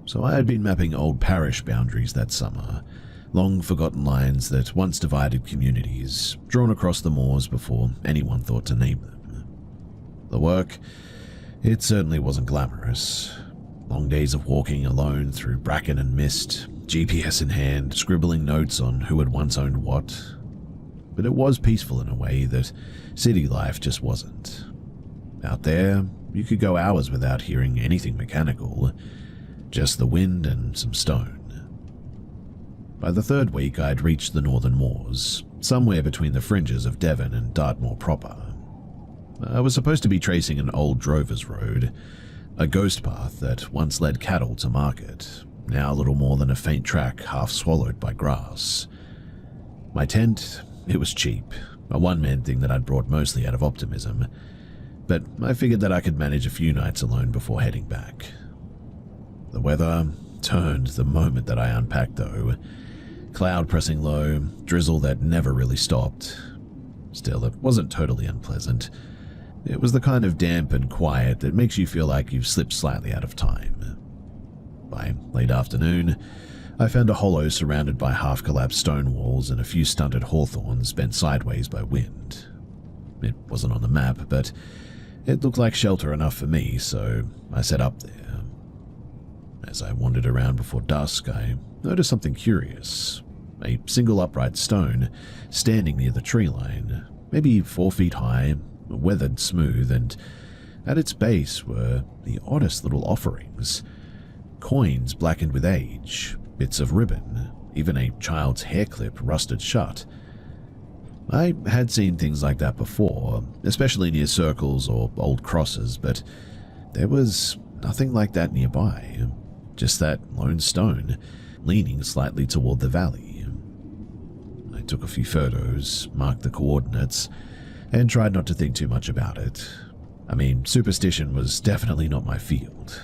So I had been mapping old parish boundaries that summer, long-forgotten lines that once divided communities, drawn across the moors before anyone thought to name them. The work, it certainly wasn't glamorous. Long days of walking alone through bracken and mist, GPS in hand, scribbling notes on who had once owned what. But it was peaceful in a way that city life just wasn't. Out there, you could go hours without hearing anything mechanical, just the wind and some stone. By the third week, I'd reached the northern moors, somewhere between the fringes of Devon and Dartmoor proper. I was supposed to be tracing an old drover's road, a ghost path that once led cattle to market, now little more than a faint track half swallowed by grass. My tent, it was cheap, a one-man thing that I'd brought mostly out of optimism, but I figured that I could manage a few nights alone before heading back. The weather turned the moment that I unpacked though. Cloud pressing low, drizzle that never really stopped. Still, it wasn't totally unpleasant. It was the kind of damp and quiet that makes you feel like you've slipped slightly out of time. By late afternoon, I found a hollow surrounded by half-collapsed stone walls and a few stunted hawthorns bent sideways by wind. It wasn't on the map, but it looked like shelter enough for me, so I set up there. As I wandered around before dusk, I noticed something curious. A single upright stone standing near the tree line, maybe 4 feet high, weathered smooth, and at its base were the oddest little offerings. Coins blackened with age, bits of ribbon, even a child's hair clip rusted shut. I had seen things like that before, especially near circles or old crosses, but there was nothing like that nearby. Just that lone stone, leaning slightly toward the valley. I took a few photos, marked the coordinates, and tried not to think too much about it. I mean, superstition was definitely not my field.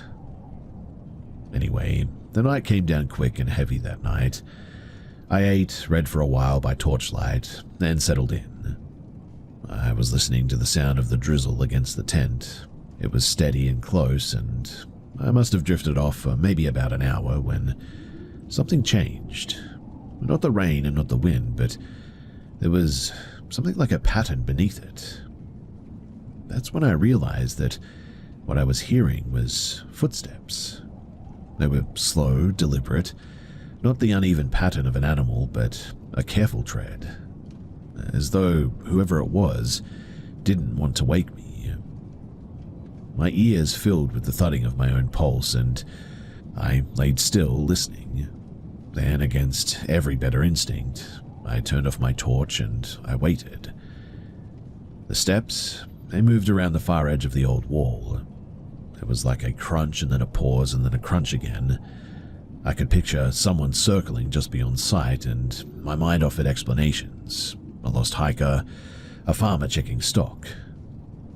Anyway, the night came down quick and heavy that night. I ate, read for a while by torchlight, then settled in. I was listening to the sound of the drizzle against the tent. It was steady and close, and I must have drifted off for maybe about an hour when something changed. Not the rain and not the wind, but there was something like a pattern beneath it. That's when I realized that what I was hearing was footsteps. They were slow, deliberate, not the uneven pattern of an animal, but a careful tread, as though whoever it was didn't want to wake me. My ears filled with the thudding of my own pulse, and I laid still, listening. Then, against every better instinct, I turned off my torch and I waited. The steps, they moved around the far edge of the old wall. There was like a crunch and then a pause and then a crunch again. I could picture someone circling just beyond sight, and my mind offered explanations. A lost hiker, a farmer checking stock.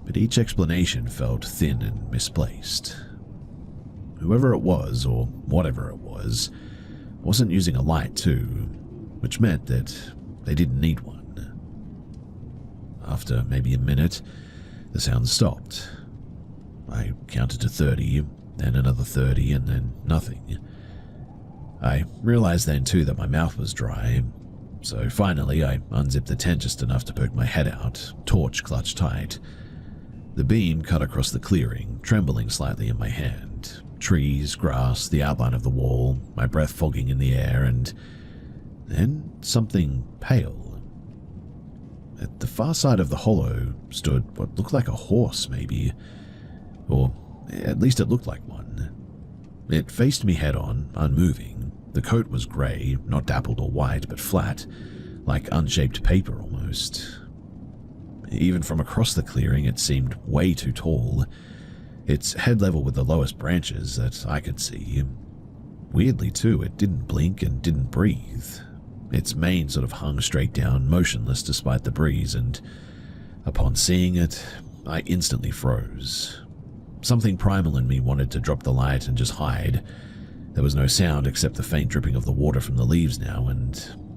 But each explanation felt thin and misplaced. Whoever it was, or whatever it was, wasn't using a light too, which meant that they didn't need one. After maybe a minute, the sound stopped. I counted to 30, then another 30, and then nothing. I realized then too that my mouth was dry, so finally I unzipped the tent just enough to poke my head out, torch clutched tight. The beam cut across the clearing, trembling slightly in my hand. Trees, grass, the outline of the wall, my breath fogging in the air, and then something pale. At the far side of the hollow stood what looked like a horse, maybe, or at least it looked like one. It faced me head-on, unmoving. The coat was grey, not dappled or white, but flat, like unshaped paper almost. Even from across the clearing, it seemed way too tall. Its head level with the lowest branches that I could see. Weirdly, too, it didn't blink and didn't breathe. Its mane sort of hung straight down, motionless despite the breeze, and upon seeing it, I instantly froze. Something primal in me wanted to drop the light and just hide. There was no sound except the faint dripping of the water from the leaves now, and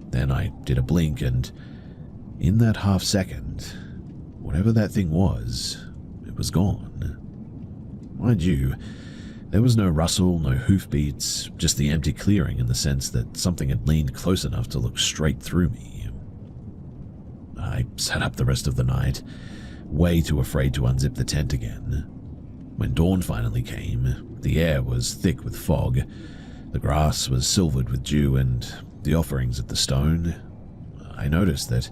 then I did a blink, and in that half second, whatever that thing was, it was gone. Mind you, There was no rustle, no hoofbeats, just the empty clearing in the sense that something had leaned close enough to look straight through me. I sat up the rest of the night, way too afraid to unzip the tent again. When dawn finally came, the air was thick with fog, the grass was silvered with dew, and the offerings at the stone, I noticed that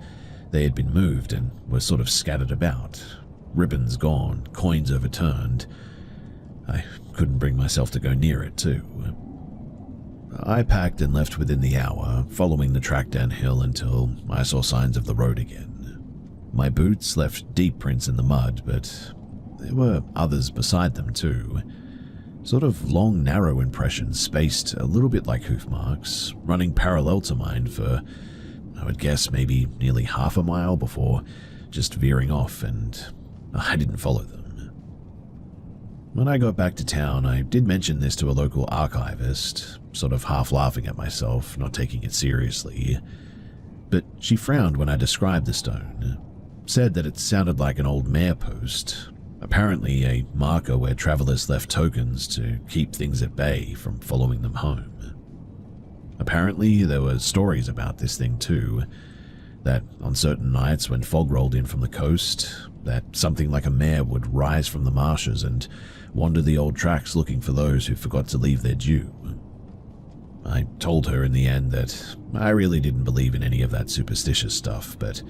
they had been moved and were sort of scattered about, ribbons gone, coins overturned. I couldn't bring myself to go near it, too. I packed and left within the hour, following the track downhill until I saw signs of the road again. My boots left deep prints in the mud, but there were others beside them, too. Sort of long, narrow impressions spaced a little bit like hoof marks, running parallel to mine for, I would guess, maybe nearly half a mile before just veering off, and I didn't follow them. When I got back to town, I did mention this to a local archivist, sort of half laughing at myself, not taking it seriously. But she frowned when I described the stone, said that it sounded like an old mayor post, apparently a marker where travelers left tokens to keep things at bay from following them home. Apparently, there were stories about this thing too, that on certain nights when fog rolled in from the coast, that something like a mare would rise from the marshes and wander the old tracks looking for those who forgot to leave their due. I told her in the end that I really didn't believe in any of that superstitious stuff, but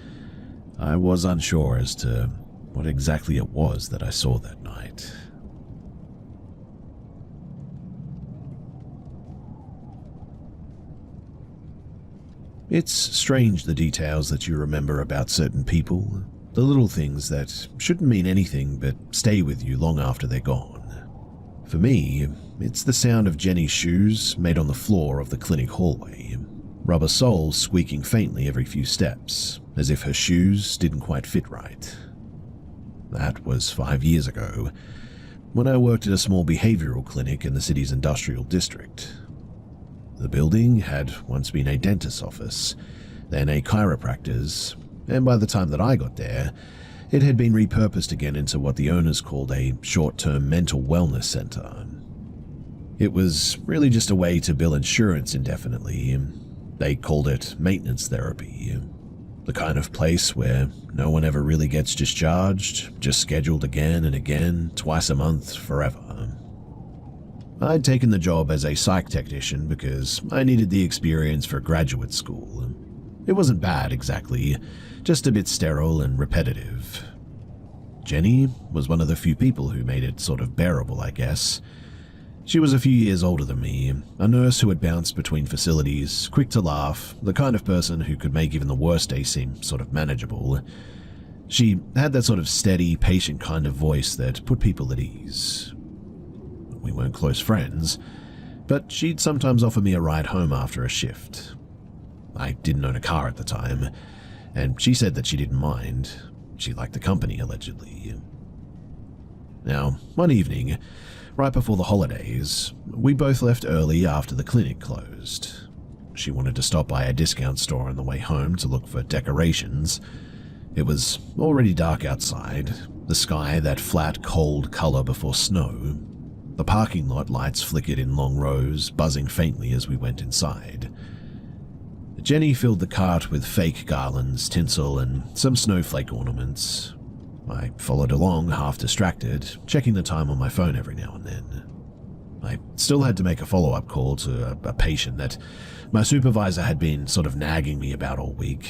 I was unsure as to what exactly it was that I saw that night. It's strange the details that you remember about certain people, the little things that shouldn't mean anything but stay with you long after they're gone. For me, it's the sound of Jenny's shoes made on the floor of the clinic hallway, rubber soles squeaking faintly every few steps, as if her shoes didn't quite fit right. That was 5 years ago, when I worked at a small behavioral clinic in the city's industrial district. The building had once been a dentist's office, then a chiropractor's, and by the time that I got there, it had been repurposed again into what the owners called a short-term mental wellness center. It was really just a way to bill insurance indefinitely. They called it maintenance therapy, the kind of place where no one ever really gets discharged, just scheduled again and again, twice a month, forever. I'd taken the job as a psych technician because I needed the experience for graduate school. It wasn't bad exactly, just a bit sterile and repetitive. Jenny was one of the few people who made it sort of bearable, I guess. She was a few years older than me, a nurse who had bounced between facilities, quick to laugh, the kind of person who could make even the worst day seem sort of manageable. She had that sort of steady, patient kind of voice that put people at ease. We weren't close friends, but she'd sometimes offer me a ride home after a shift. I didn't own a car at the time, and she said that she didn't mind. She liked the company, allegedly. Now, one evening, right before the holidays, we both left early after the clinic closed. She wanted to stop by a discount store on the way home to look for decorations. It was already dark outside, the sky that flat, cold color before snow. The parking lot lights flickered in long rows, buzzing faintly as we went inside. Jenny filled the cart with fake garlands, tinsel, and some snowflake ornaments. I followed along, half distracted, checking the time on my phone every now and then. I still had to make a follow-up call to a patient that my supervisor had been sort of nagging me about all week.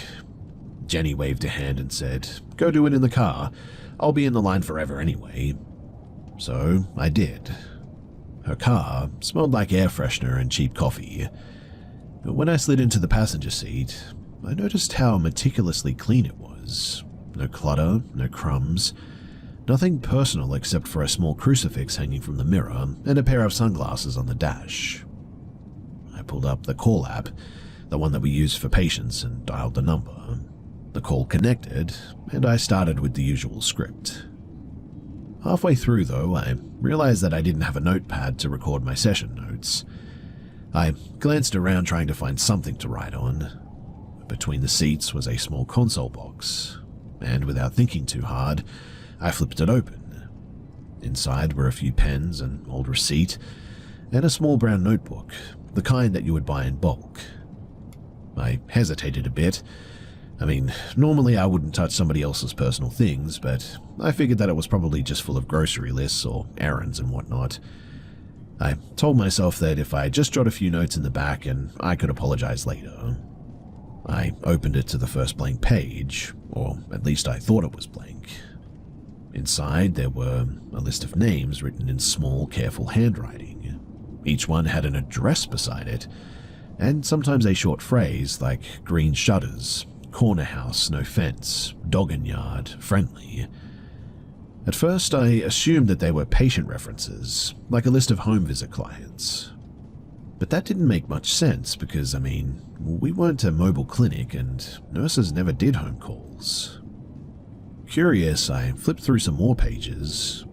Jenny waved a hand and said, "Go do it in the car. I'll be in the line forever anyway." So I did. Her car smelled like air freshener and cheap coffee. But when I slid into the passenger seat, I noticed how meticulously clean it was. No clutter, no crumbs, nothing personal except for a small crucifix hanging from the mirror and a pair of sunglasses on the dash. I pulled up the call app, the one that we use for patients, and dialed the number. The call connected, and I started with the usual script. Halfway through, though, I realized that I didn't have a notepad to record my session notes. I glanced around trying to find something to write on. Between the seats was a small console box, and without thinking too hard, I flipped it open. Inside were a few pens, an old receipt, and a small brown notebook, the kind that you would buy in bulk. I hesitated a bit. I mean, normally I wouldn't touch somebody else's personal things, but I figured that it was probably just full of grocery lists or errands and whatnot. I told myself that if I just jot a few notes in the back and I could apologize later. I opened it to the first blank page, or at least I thought it was blank. Inside there were a list of names written in small, careful handwriting. Each one had an address beside it, and sometimes a short phrase like green shutters, corner house, no fence, doggin yard, friendly. At first, I assumed that they were patient references, like a list of home visit clients. But that didn't make much sense because, we weren't a mobile clinic and nurses never did home calls. Curious, I flipped through some more pages.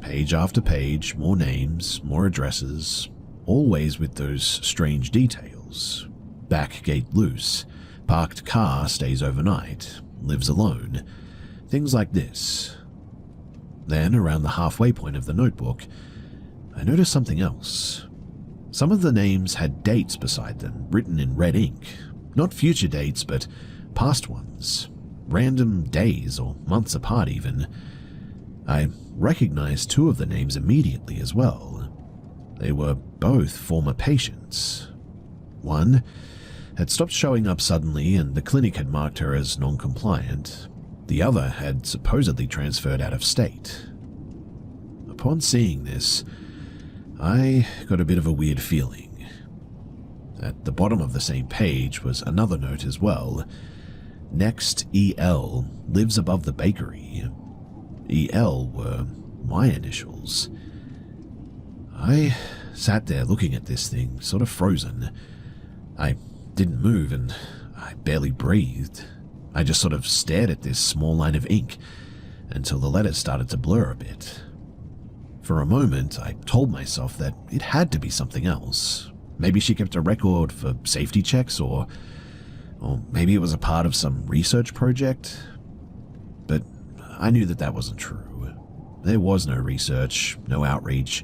Page after page, more names, more addresses, always with those strange details. Back gate loose, parked car stays overnight, lives alone, things like this. Then, around the halfway point of the notebook, I noticed something else. Some of the names had dates beside them, written in red ink. Not future dates, but past ones. Random days or months apart even. I recognized two of the names immediately as well. They were both former patients. One had stopped showing up suddenly and the clinic had marked her as non-compliant. The other had supposedly transferred out of state. Upon seeing this, I got a bit of a weird feeling. At the bottom of the same page was another note as well. Next, EL lives above the bakery. EL were my initials. I sat there looking at this thing, sort of frozen. I didn't move and I barely breathed. I just sort of stared at this small line of ink until the letters started to blur a bit. For a moment, I told myself that it had to be something else. Maybe she kept a record for safety checks, or maybe it was a part of some research project. But I knew that that wasn't true. There was no research, no outreach,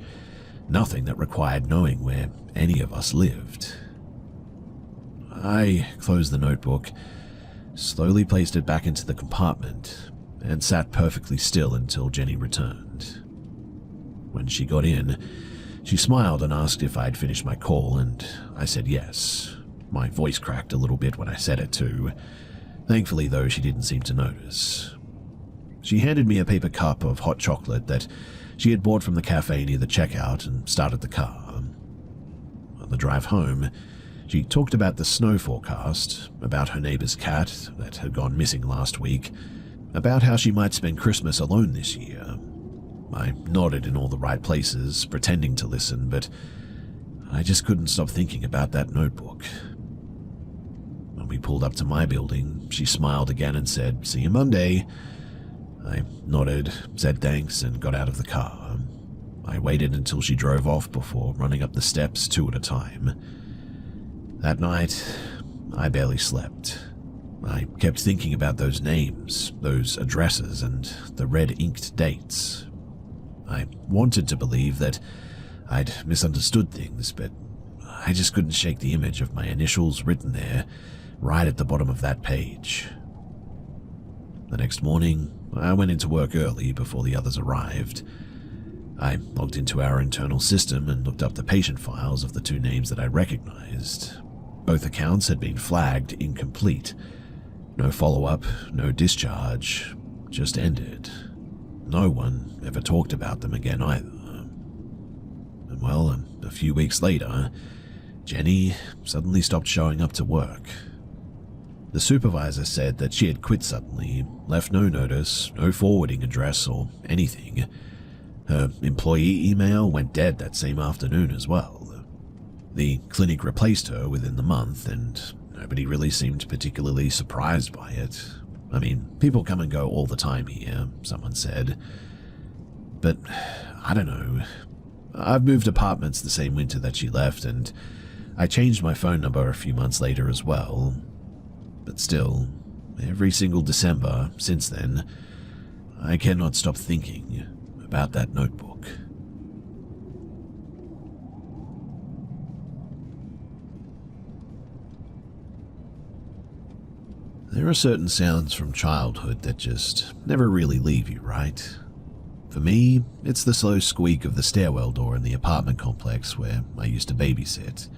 nothing that required knowing where any of us lived. I closed the notebook, slowly placed it back into the compartment, and sat perfectly still until Jenny returned. When she got in, she smiled and asked if I'd finished my call, and I said yes. My voice cracked a little bit when I said it too. Thankfully, though, she didn't seem to notice. She handed me a paper cup of hot chocolate that she had bought from the cafe near the checkout and started the car. On the drive home, she talked about the snow forecast, about her neighbor's cat that had gone missing last week, about how she might spend Christmas alone this year. I nodded in all the right places, pretending to listen, but I just couldn't stop thinking about that notebook. When we pulled up to my building, she smiled again and said, "See you Monday." I nodded, said thanks, and got out of the car. I waited until she drove off before running up the steps 2 at a time. That night, I barely slept. I kept thinking about those names, those addresses, and the red-inked dates. I wanted to believe that I'd misunderstood things, but I just couldn't shake the image of my initials written there, right at the bottom of that page. The next morning, I went into work early before the others arrived. I logged into our internal system and looked up the patient files of the 2 names that I recognized. Both accounts had been flagged incomplete. No follow-up, no discharge, just ended. No one ever talked about them again either. And well, a few weeks later, Jenny suddenly stopped showing up to work. The supervisor said that she had quit suddenly, left no notice, no forwarding address or anything. Her employee email went dead that same afternoon as well. The clinic replaced her within the month, and nobody really seemed particularly surprised by it. People come and go all the time here, someone said. But, I don't know. I've moved apartments the same winter that she left, and I changed my phone number a few months later as well. But still, every single December since then, I cannot stop thinking about that notebook. There are certain sounds from childhood that just never really leave you, right? For me, it's the slow squeak of the stairwell door in the apartment complex where I used to babysit.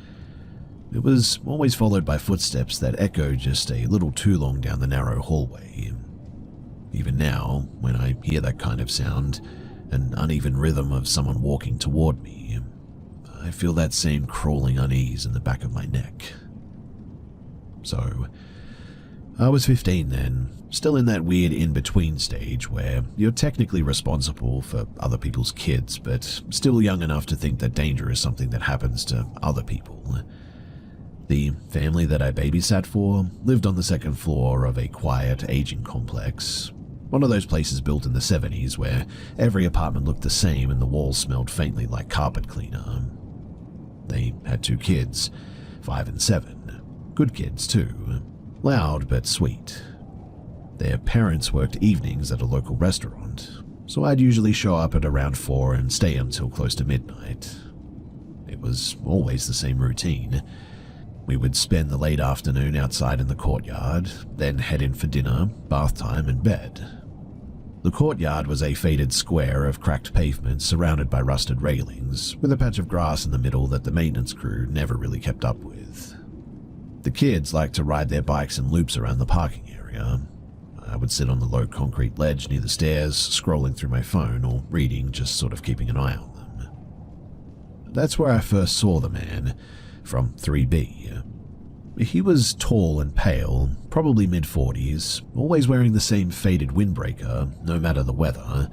It was always followed by footsteps that echoed just a little too long down the narrow hallway. Even now, when I hear that kind of sound, an uneven rhythm of someone walking toward me, I feel that same crawling unease in the back of my neck. So, I was 15 then, still in that weird in-between stage where you're technically responsible for other people's kids, but still young enough to think that danger is something that happens to other people. The family that I babysat for lived on the second floor of a quiet, aging complex. One of those places built in the 70s where every apartment looked the same and the walls smelled faintly like carpet cleaner. They had 2 kids, 5 and 7. Good kids too. Loud but sweet. Their parents worked evenings at a local restaurant, so I'd usually show up at around 4 and stay until close to midnight. It was always the same routine. We would spend the late afternoon outside in the courtyard, then head in for dinner, bath time, and bed. The courtyard was a faded square of cracked pavement surrounded by rusted railings, with a patch of grass in the middle that the maintenance crew never really kept up with. The kids liked to ride their bikes in loops around the parking area. I would sit on the low concrete ledge near the stairs, scrolling through my phone or reading, just sort of keeping an eye on them. That's where I first saw the man, from 3B. He was tall and pale, probably mid-40s, always wearing the same faded windbreaker, no matter the weather,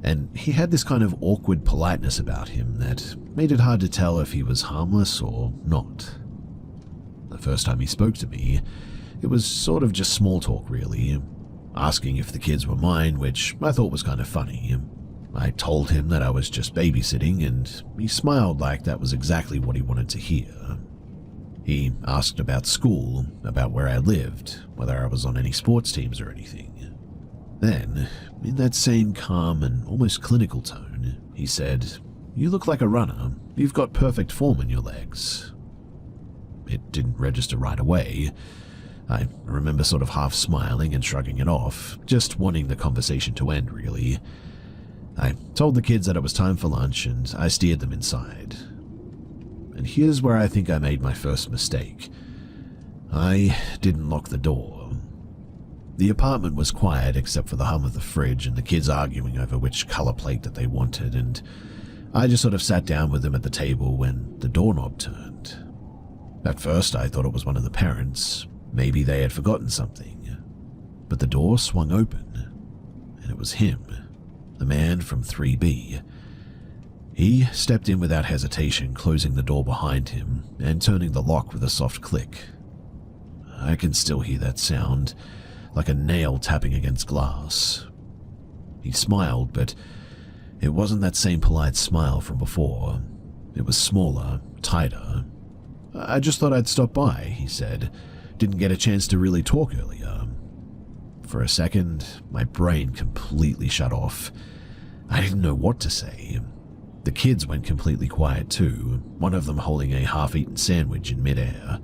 and he had this kind of awkward politeness about him that made it hard to tell if he was harmless or not. The first time he spoke to me, it was sort of just small talk really, asking if the kids were mine, which I thought was kind of funny. I told him that I was just babysitting, and he smiled like that was exactly what he wanted to hear. He asked about school, about where I lived, whether I was on any sports teams or anything. Then, in that same calm and almost clinical tone, he said, "You look like a runner. You've got perfect form in your legs." It didn't register right away. I remember sort of half smiling and shrugging it off, just wanting the conversation to end, really. I told the kids that it was time for lunch, and I steered them inside. And here's where I think I made my first mistake. I didn't lock the door. The apartment was quiet except for the hum of the fridge and the kids arguing over which color plate that they wanted, and I just sort of sat down with them at the table when the doorknob turned. At first, I thought it was one of the parents. Maybe they had forgotten something. But the door swung open, and it was him, the man from 3B. He stepped in without hesitation, closing the door behind him and turning the lock with a soft click. I can still hear that sound, like a nail tapping against glass. He smiled, but it wasn't that same polite smile from before. It was smaller, tighter. "I just thought I'd stop by," he said. "Didn't get a chance to really talk earlier." For a second, my brain completely shut off. I didn't know what to say. The kids went completely quiet too, one of them holding a half-eaten sandwich in midair.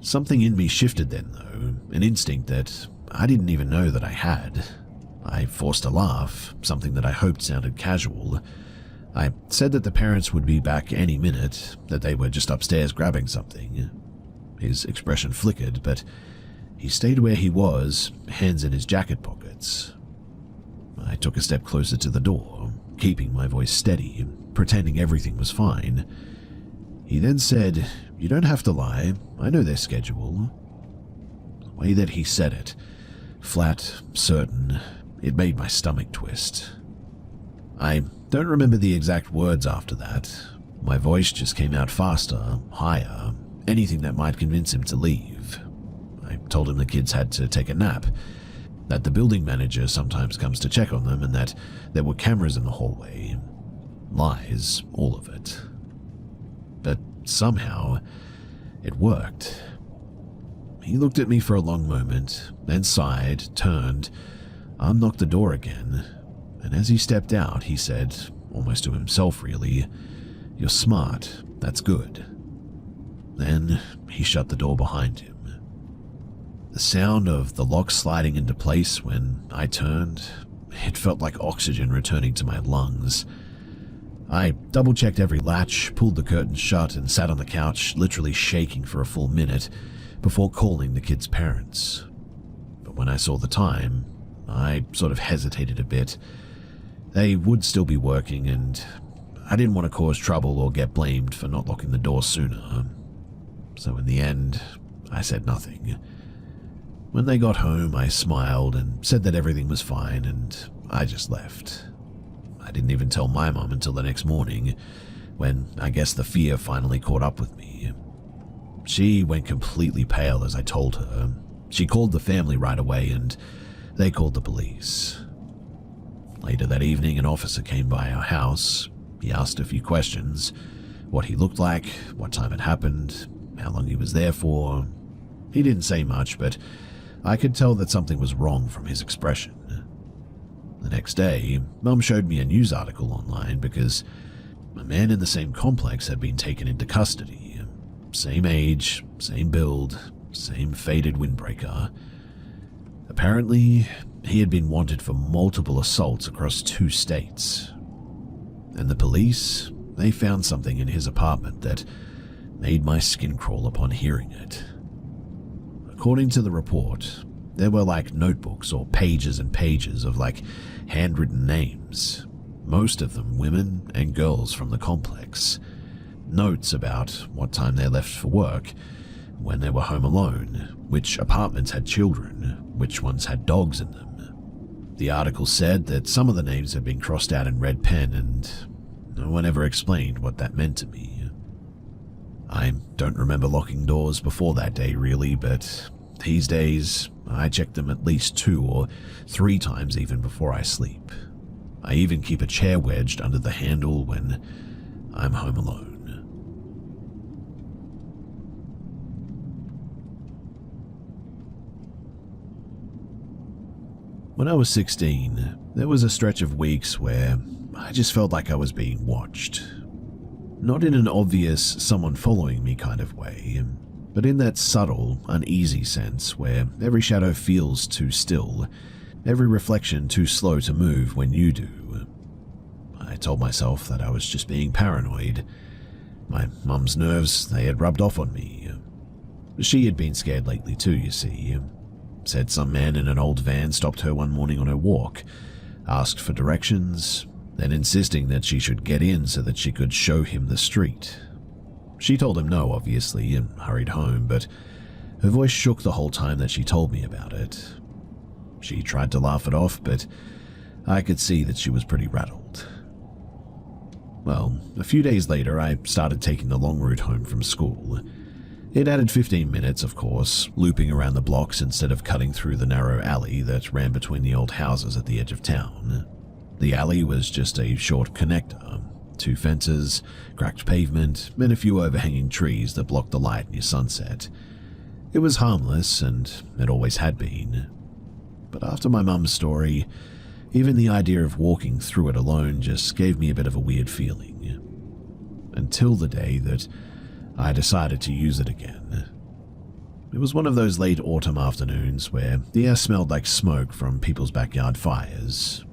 Something in me shifted then, though, an instinct that I didn't even know that I had. I forced a laugh, something that I hoped sounded casual. I said that the parents would be back any minute, that they were just upstairs grabbing something. His expression flickered, but he stayed where he was, hands in his jacket pockets. I took a step closer to the door, keeping my voice steady, pretending everything was fine. He then said, "You don't have to lie, I know their schedule." The way that he said it, flat, certain, it made my stomach twist. I don't remember the exact words after that. My voice just came out faster, higher, anything that might convince him to leave. I told him the kids had to take a nap, that the building manager sometimes comes to check on them, and that there were cameras in the hallway. Lies, all of it. But somehow, it worked. He looked at me for a long moment, then sighed, turned, unlocked the door again, and as he stepped out, he said, almost to himself really, "You're smart, that's good." Then he shut the door behind him. The sound of the lock sliding into place when I turned, it felt like oxygen returning to my lungs. I double-checked every latch, pulled the curtains shut, and sat on the couch, literally shaking for a full minute before calling the kids' parents. But when I saw the time, I sort of hesitated a bit. They would still be working, and I didn't want to cause trouble or get blamed for not locking the door sooner. So in the end, I said nothing. When they got home, I smiled and said that everything was fine, and I just left. I didn't even tell my mom until the next morning, when I guess the fear finally caught up with me. She went completely pale as I told her. She called the family right away, and they called the police. Later that evening, an officer came by our house. He asked a few questions: what he looked like, what time it happened, how long he was there for. He didn't say much, but I could tell that something was wrong from his expression. The next day, Mum showed me a news article online because a man in the same complex had been taken into custody. Same age, same build, same faded windbreaker. Apparently, he had been wanted for multiple assaults across 2 states. And the police, they found something in his apartment that made my skin crawl upon hearing it. According to the report, there were like notebooks or pages and pages of like handwritten names, most of them women and girls from the complex. Notes about what time they left for work, when they were home alone, which apartments had children, which ones had dogs in them. The article said that some of the names had been crossed out in red pen, and no one ever explained what that meant to me. I don't remember locking doors before that day really, but these days I check them at least 2 or 3 times even before I sleep. I even keep a chair wedged under the handle when I'm home alone. When I was 16, there was a stretch of weeks where I just felt like I was being watched. Not in an obvious someone following me kind of way, but in that subtle, uneasy sense where every shadow feels too still, every reflection too slow to move when you do. I told myself that I was just being paranoid. My mum's nerves, they had rubbed off on me. She had been scared lately too, you see. Said some man in an old van stopped her one morning on her walk, asked for directions, then insisting that she should get in so that she could show him the street. She told him no, obviously, and hurried home, but her voice shook the whole time that she told me about it. She tried to laugh it off, but I could see that she was pretty rattled. Well, a few days later, I started taking the long route home from school. It added 15 minutes, of course, looping around the blocks instead of cutting through the narrow alley that ran between the old houses at the edge of town. The alley was just a short connector, 2 fences, cracked pavement, and a few overhanging trees that blocked the light near sunset. It was harmless, and it always had been. But after my mum's story, even the idea of walking through it alone just gave me a bit of a weird feeling. Until the day that I decided to use it again. It was one of those late autumn afternoons where the air smelled like smoke from people's backyard fires.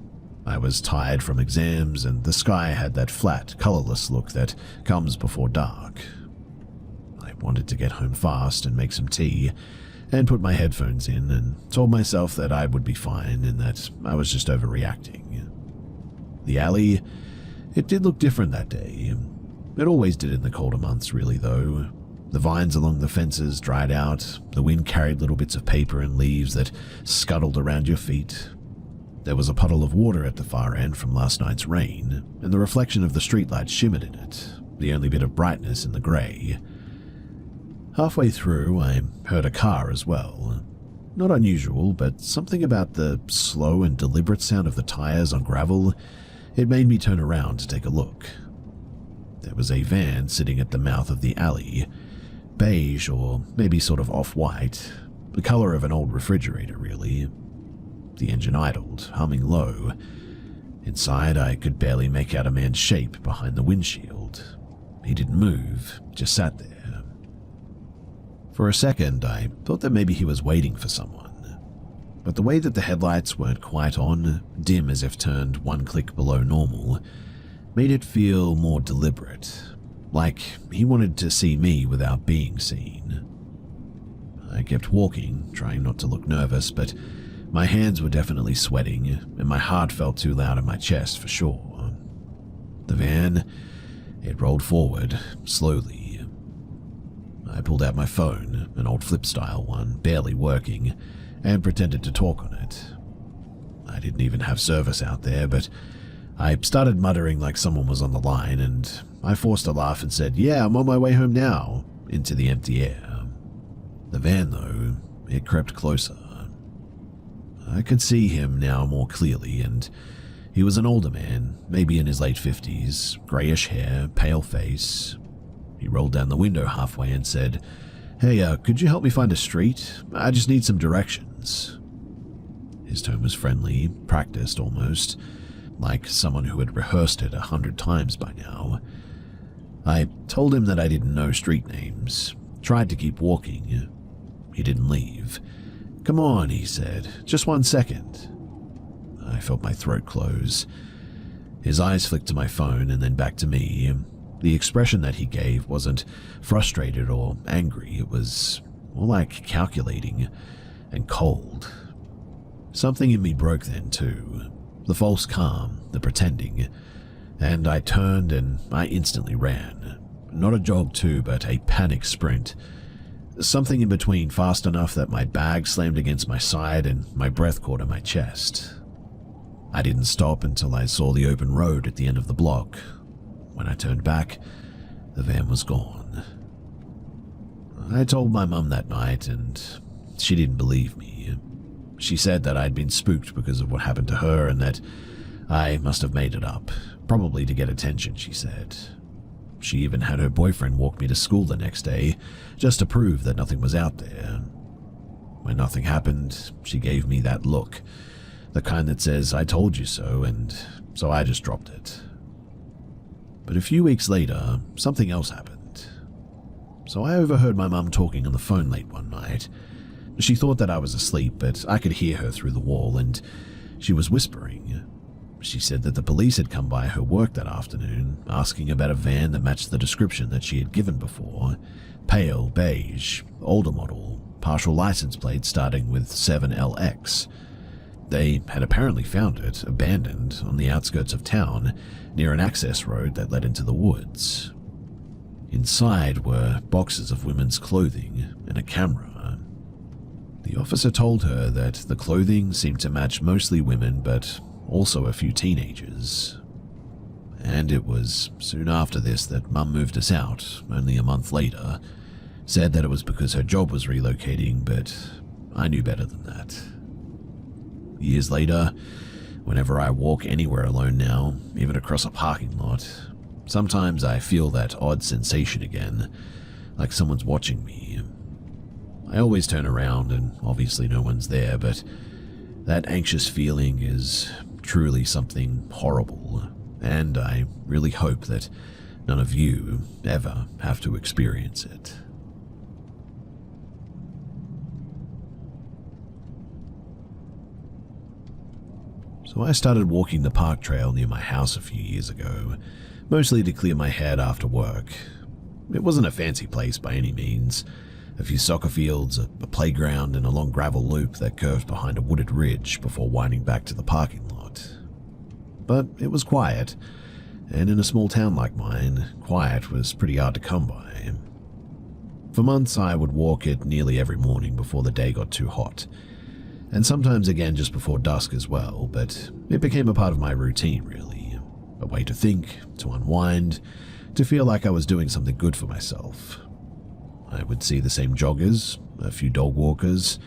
I was tired from exams, and the sky had that flat, colorless look that comes before dark. I wanted to get home fast and make some tea, and put my headphones in, and told myself that I would be fine and that I was just overreacting. The alley, it did look different that day. It always did in the colder months, really, though. The vines along the fences dried out, the wind carried little bits of paper and leaves that scuttled around your feet. There was a puddle of water at the far end from last night's rain, and the reflection of the streetlight shimmered in it, the only bit of brightness in the grey. Halfway through, I heard a car as well. Not unusual, but something about the slow and deliberate sound of the tires on gravel, it made me turn around to take a look. There was a van sitting at the mouth of the alley, beige or maybe sort of off-white, the color of an old refrigerator, really. The engine idled, humming low. Inside, I could barely make out a man's shape behind the windshield. He didn't move, just sat there. For a second, I thought that maybe he was waiting for someone. But the way that the headlights weren't quite on, dim as if turned one click below normal, made it feel more deliberate, like he wanted to see me without being seen. I kept walking, trying not to look nervous, but my hands were definitely sweating, and my heart felt too loud in my chest for sure. The van, it rolled forward, slowly. I pulled out my phone, an old flip-style one, barely working, and pretended to talk on it. I didn't even have service out there, but I started muttering like someone was on the line, and I forced a laugh and said, "Yeah, I'm on my way home now," into the empty air. The van, though, it crept closer. I could see him now more clearly, and he was an older man, maybe in his late 50s, grayish hair, pale face. He rolled down the window halfway and said, "Hey, could you help me find a street? I just need some directions." His tone was friendly, practiced almost, like someone who had rehearsed it 100 times by now. I told him that I didn't know street names, tried to keep walking. He didn't leave. "Come on," he said, "just 1 second." I felt my throat close. His eyes flicked to my phone and then back to me. The expression that he gave wasn't frustrated or angry, it was more like calculating and cold. Something in me broke then too, the false calm, the pretending, and I turned and I instantly ran. Not a jog too, but a panic sprint. Something in between, fast enough that my bag slammed against my side and my breath caught in my chest. I didn't stop until I saw the open road at the end of the block. When I turned back, the van was gone. I told my mum that night, and she didn't believe me. She said that I'd been spooked because of what happened to her and that I must have made it up, probably to get attention, she said. She even had her boyfriend walk me to school the next day, just to prove that nothing was out there. When nothing happened, she gave me that look, the kind that says, "I told you so," and so I just dropped it. But a few weeks later, something else happened. So I overheard my mum talking on the phone late one night. She thought that I was asleep, but I could hear her through the wall, and she was whispering. She said that the police had come by her work that afternoon, asking about a van that matched the description that she had given before. Pale, beige, older model, partial license plate starting with 7LX. They had apparently found it, abandoned, on the outskirts of town, near an access road that led into the woods. Inside were boxes of women's clothing and a camera. The officer told her that the clothing seemed to match mostly women, but also a few teenagers. And it was soon after this that Mum moved us out, only a month later. Said that it was because her job was relocating, but I knew better than that. Years later, whenever I walk anywhere alone now, even across a parking lot, sometimes I feel that odd sensation again, like someone's watching me. I always turn around and obviously no one's there, but that anxious feeling is truly something horrible, and I really hope that none of you ever have to experience it. So I started walking the park trail near my house a few years ago, mostly to clear my head after work. It wasn't a fancy place by any means. A few soccer fields, a playground, and a long gravel loop that curved behind a wooded ridge before winding back to the parking lot. But it was quiet, and in a small town like mine, quiet was pretty hard to come by. For months I would walk it nearly every morning before the day got too hot, and sometimes again just before dusk as well, but it became a part of my routine really. A way to think, to unwind, to feel like I was doing something good for myself. I would see the same joggers, a few dog walkers,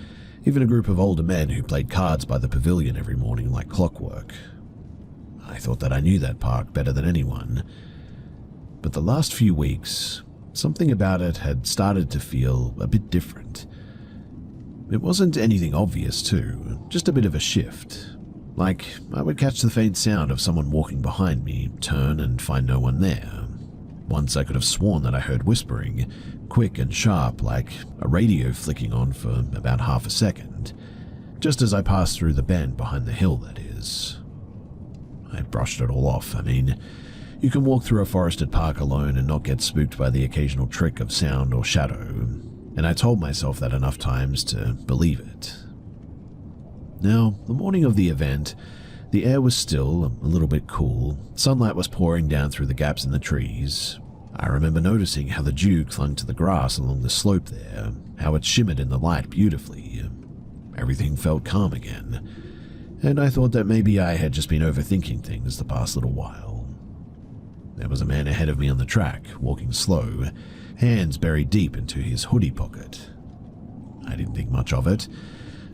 even a group of older men who played cards by the pavilion every morning like clockwork. I thought that I knew that park better than anyone. But the last few weeks, something about it had started to feel a bit different. It wasn't anything obvious too, just a bit of a shift. Like, I would catch the faint sound of someone walking behind me, turn and find no one there. Once I could have sworn that I heard whispering, quick and sharp, like a radio flicking on for about half a second, just as I passed through the bend behind the hill, that is. I brushed it all off. I mean, you can walk through a forested park alone and not get spooked by the occasional trick of sound or shadow, and I told myself that enough times to believe it. Now, the morning of the event, the air was still a little bit cool. Sunlight was pouring down through the gaps in the trees. I remember noticing how the dew clung to the grass along the slope there, how it shimmered in the light beautifully. Everything felt calm again, and I thought that maybe I had just been overthinking things the past little while. There was a man ahead of me on the track, walking slow, hands buried deep into his hoodie pocket. I didn't think much of it.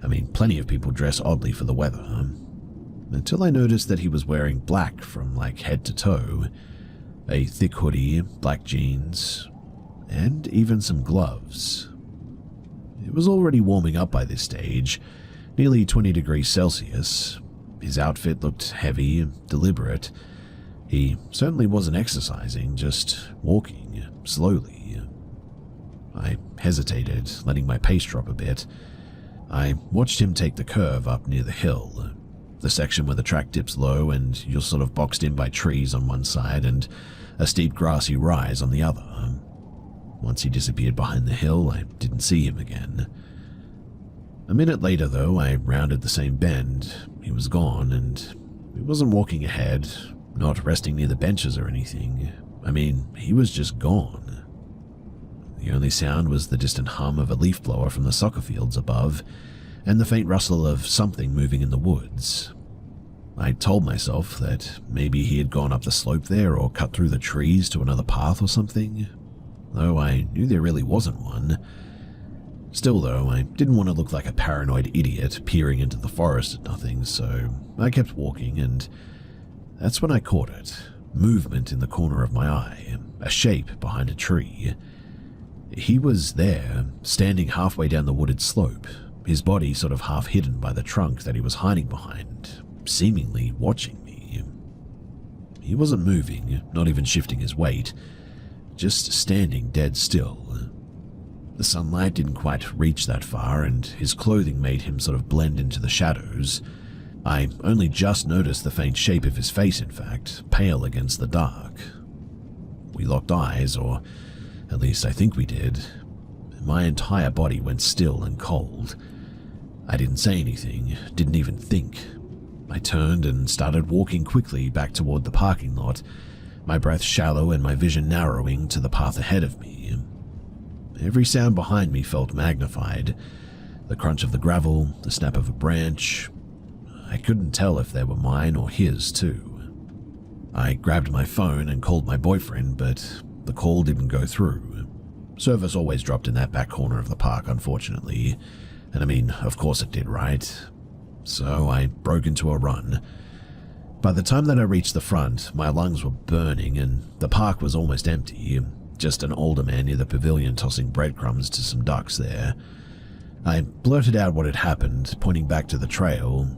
I mean, plenty of people dress oddly for the weather. Until I noticed that he was wearing black from like head to toe, a thick hoodie, black jeans, and even some gloves. It was already warming up by this stage, nearly 20 degrees Celsius. His outfit looked heavy, deliberate. He certainly wasn't exercising, just walking slowly. I hesitated, letting my pace drop a bit. I watched him take the curve up near the hill, the section where the track dips low and you're sort of boxed in by trees on one side and a steep grassy rise on the other. Once he disappeared behind the hill, I didn't see him again. A minute later, though, I rounded the same bend. He was gone, and he wasn't walking ahead, not resting near the benches or anything. I mean, he was just gone. The only sound was the distant hum of a leaf blower from the soccer fields above, and the faint rustle of something moving in the woods. I told myself that maybe he had gone up the slope there or cut through the trees to another path or something, though I knew there really wasn't one. Still, though, I didn't want to look like a paranoid idiot peering into the forest at nothing, so I kept walking, and that's when I caught it. Movement in the corner of my eye, a shape behind a tree. He was there, standing halfway down the wooded slope, his body sort of half hidden by the trunk that he was hiding behind, seemingly watching me. He wasn't moving, not even shifting his weight, just standing dead still. The sunlight didn't quite reach that far, and his clothing made him sort of blend into the shadows. I only just noticed the faint shape of his face, in fact, pale against the dark. We locked eyes, or at least I think we did. My entire body went still and cold. I didn't say anything, didn't even think. I turned and started walking quickly back toward the parking lot, my breath shallow and my vision narrowing to the path ahead of me. Every sound behind me felt magnified. The crunch of the gravel, the snap of a branch. I couldn't tell if they were mine or his, too. I grabbed my phone and called my boyfriend, but the call didn't go through. Service always dropped in that back corner of the park, unfortunately. And I mean, of course it did, right? So I broke into a run. By the time that I reached the front, my lungs were burning and the park was almost empty. Just an older man near the pavilion tossing breadcrumbs to some ducks there. I blurted out what had happened, pointing back to the trail.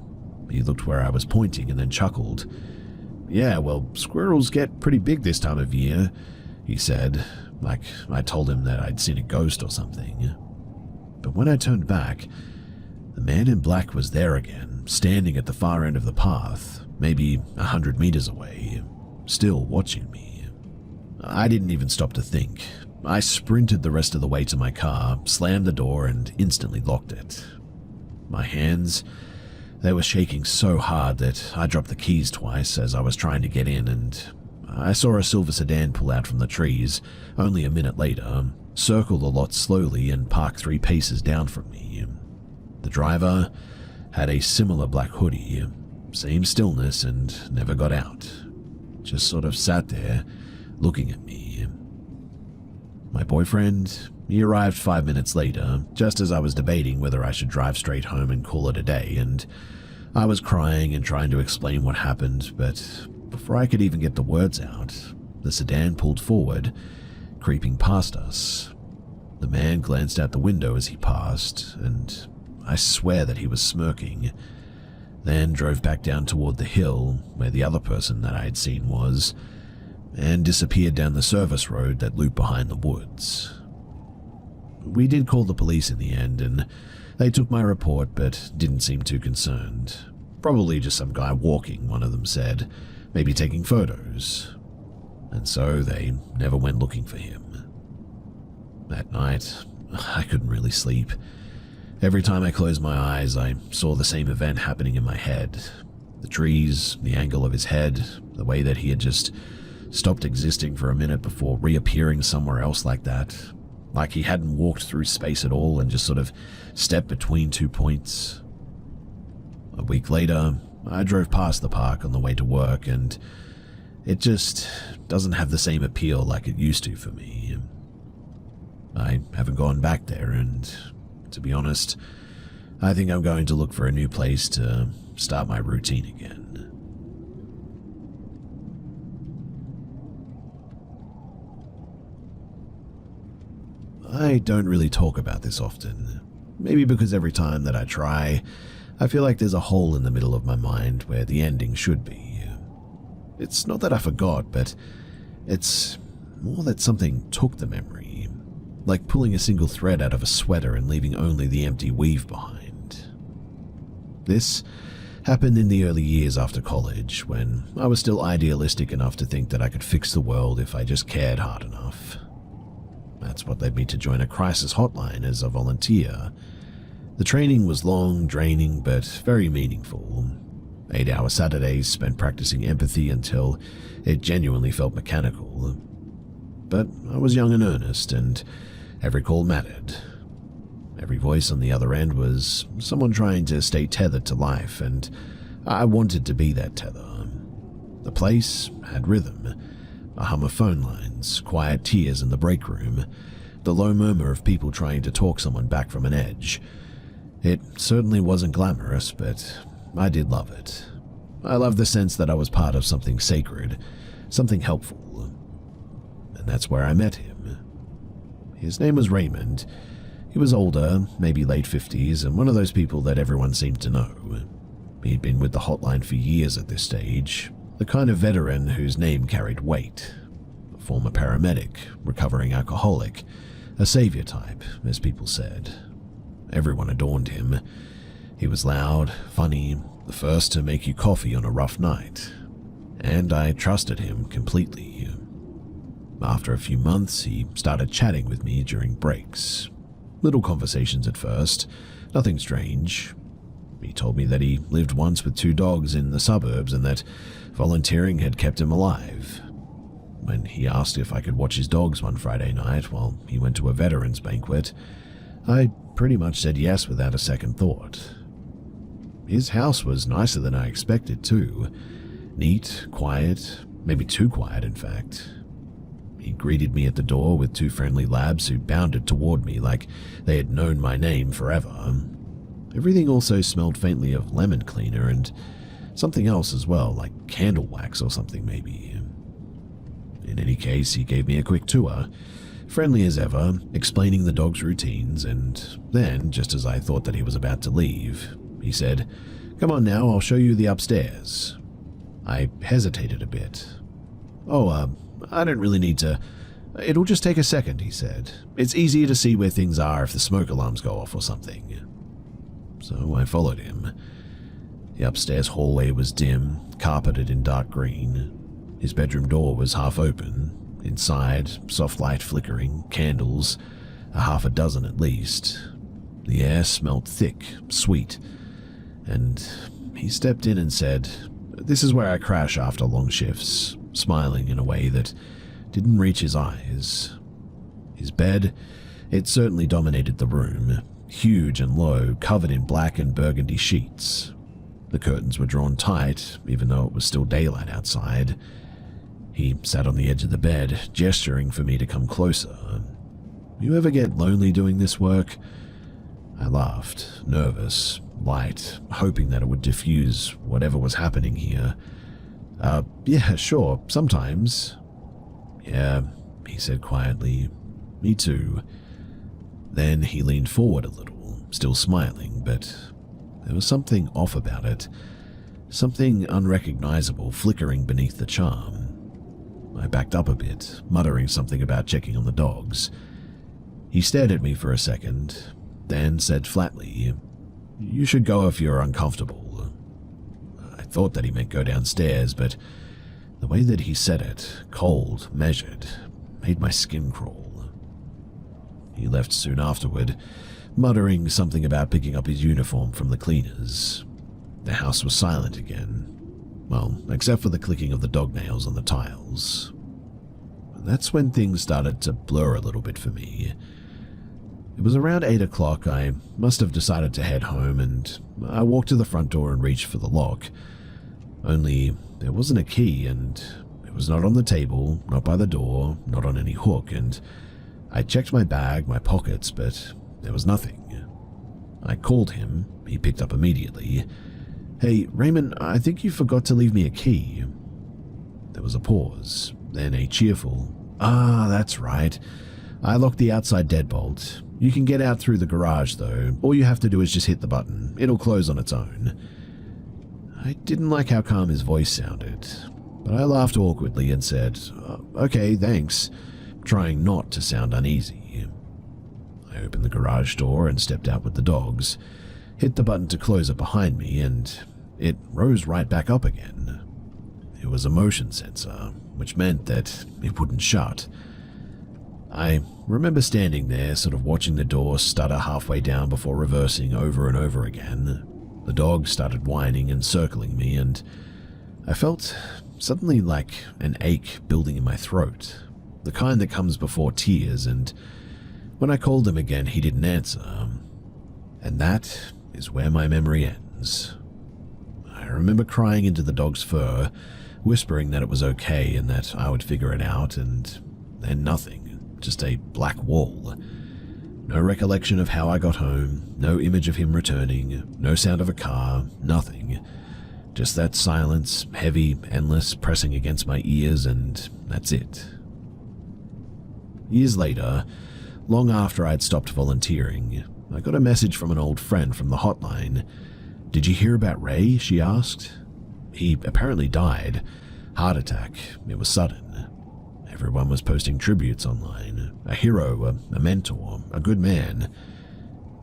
He looked where I was pointing and then chuckled. "Yeah, well, squirrels get pretty big this time of year," he said, like I told him that I'd seen a ghost or something. But when I turned back, the man in black was there again, standing at the far end of the path, maybe 100 meters away, still watching me. I didn't even stop to think. I sprinted the rest of the way to my car, slammed the door, and instantly locked it. My hands, they were shaking so hard that I dropped the keys twice as I was trying to get in, and I saw a silver sedan pull out from the trees only a minute later, circle the lot slowly, and park 3 paces down from me. The driver had a similar black hoodie, same stillness, and never got out. Just sort of sat there, looking at me. My boyfriend, he arrived 5 minutes later, just as I was debating whether I should drive straight home and call it a day, and I was crying and trying to explain what happened, but before I could even get the words out, the sedan pulled forward, creeping past us. The man glanced out the window as he passed, and I swear that he was smirking. then drove back down toward the hill where the other person that I had seen was, and disappeared down the service road that looped behind the woods. We did call the police in the end, and they took my report but didn't seem too concerned. Probably just some guy walking, one of them said, maybe taking photos. And so they never went looking for him. That night, I couldn't really sleep. Every time I closed my eyes, I saw the same event happening in my head. The trees, the angle of his head, the way that he had just stopped existing for a minute before reappearing somewhere else like that. Like he hadn't walked through space at all and just sort of stepped between 2 points. A week later, I drove past the park on the way to work, and it just doesn't have the same appeal like it used to for me. I haven't gone back there, and to be honest, I think I'm going to look for a new place to start my routine again. I don't really talk about this often, maybe because every time that I try, I feel like there's a hole in the middle of my mind where the ending should be. It's not that I forgot, but it's more that something took the memory, like pulling a single thread out of a sweater and leaving only the empty weave behind. This happened in the early years after college, when I was still idealistic enough to think that I could fix the world if I just cared hard enough. That's what led me to join a crisis hotline as a volunteer. The training was long, draining, but very meaningful. 8-hour Saturdays spent practicing empathy until it genuinely felt mechanical. But I was young and earnest, and every call mattered. Every voice on the other end was someone trying to stay tethered to life, and I wanted to be that tether. The place had rhythm, a hum of phone lines, quiet tears in the break room, the low murmur of people trying to talk someone back from an edge. It certainly wasn't glamorous, but I did love it. I loved the sense that I was part of something sacred, something helpful. And that's where I met him. His name was Raymond. He was older, maybe late 50s, and one of those people that everyone seemed to know. He'd been with the hotline for years at this stage, the kind of veteran whose name carried weight. A former paramedic, recovering alcoholic, a savior type, as people said. Everyone adored him. He was loud, funny, the first to make you coffee on a rough night. And I trusted him completely. After a few months, he started chatting with me during breaks. Little conversations at first, nothing strange. He told me that he lived once with 2 dogs in the suburbs and that volunteering had kept him alive. When he asked if I could watch his dogs one Friday night while he went to a veterans banquet, I pretty much said yes without a second thought. His house was nicer than I expected too. Neat, quiet, maybe too quiet in fact. He greeted me at the door with 2 friendly labs who bounded toward me like they had known my name forever. Everything also smelled faintly of lemon cleaner and something else as well, like candle wax or something maybe. In any case, he gave me a quick tour, friendly as ever, explaining the dog's routines, and then, just as I thought that he was about to leave, he said, "Come on now, I'll show you the upstairs." I hesitated a bit. I don't really need to. It'll just take a second," he said. "It's easier to see where things are if the smoke alarms go off or something." So I followed him. The upstairs hallway was dim, carpeted in dark green. His bedroom door was half open. Inside, soft light flickering, candles, a half a dozen at least. The air smelled thick, sweet, and he stepped in and said, "This is where I crash after long shifts," smiling in a way that didn't reach his eyes. His bed, it certainly dominated the room, huge and low, covered in black and burgundy sheets. The curtains were drawn tight, even though it was still daylight outside. He sat on the edge of the bed, gesturing for me to come closer. "You ever get lonely doing this work?" I laughed, nervous, light, hoping that it would diffuse whatever was happening here. Yeah, sure, sometimes." "Yeah," he said quietly. "Me too." Then he leaned forward a little, still smiling, but there was something off about it. something unrecognizable flickering beneath the charm. I backed up a bit, muttering something about checking on the dogs. He stared at me for a second, then said flatly, "You should go if you're uncomfortable." I thought that he meant go downstairs, but the way that he said it, cold, measured, made my skin crawl. He left soon afterward, muttering something about picking up his uniform from the cleaners. The house was silent again. Well, except for the clicking of the dog nails on the tiles. That's when things started to blur a little bit for me. It was around 8 o'clock. I must have decided to head home, and I walked to the front door and reached for the lock. Only there wasn't a key, and it was not on the table, not by the door, not on any hook, and I checked my bag, my pockets, but there was nothing. I called him. He picked up immediately. "Hey, Raymond, I think you forgot to leave me a key." There was a pause, then a cheerful, "Ah, that's right. I locked the outside deadbolt. You can get out through the garage, though. All you have to do is just hit the button. It'll close on its own." I didn't like how calm his voice sounded, but I laughed awkwardly and said, "Okay, thanks," trying not to sound uneasy. I opened the garage door and stepped out with the dogs, hit the button to close it behind me, and it rose right back up again. It was a motion sensor, which meant that it wouldn't shut. I remember standing there, sort of watching the door stutter halfway down before reversing over and over again. The dog started whining and circling me, and I felt suddenly like an ache building in my throat, the kind that comes before tears, and when I called him again, he didn't answer. And that is where my memory ends. I remember crying into the dog's fur, whispering that it was okay and that I would figure it out, and then nothing. Just a black wall. No recollection of how I got home, no image of him returning, no sound of a car, nothing. Just that silence, heavy, endless, pressing against my ears, and that's it. Years later, long after I'd stopped volunteering, I got a message from an old friend from the hotline. "Did you hear about Ray?" she asked. "He apparently died. Heart attack. It was sudden." Everyone was posting tributes online. A hero, a mentor, a good man.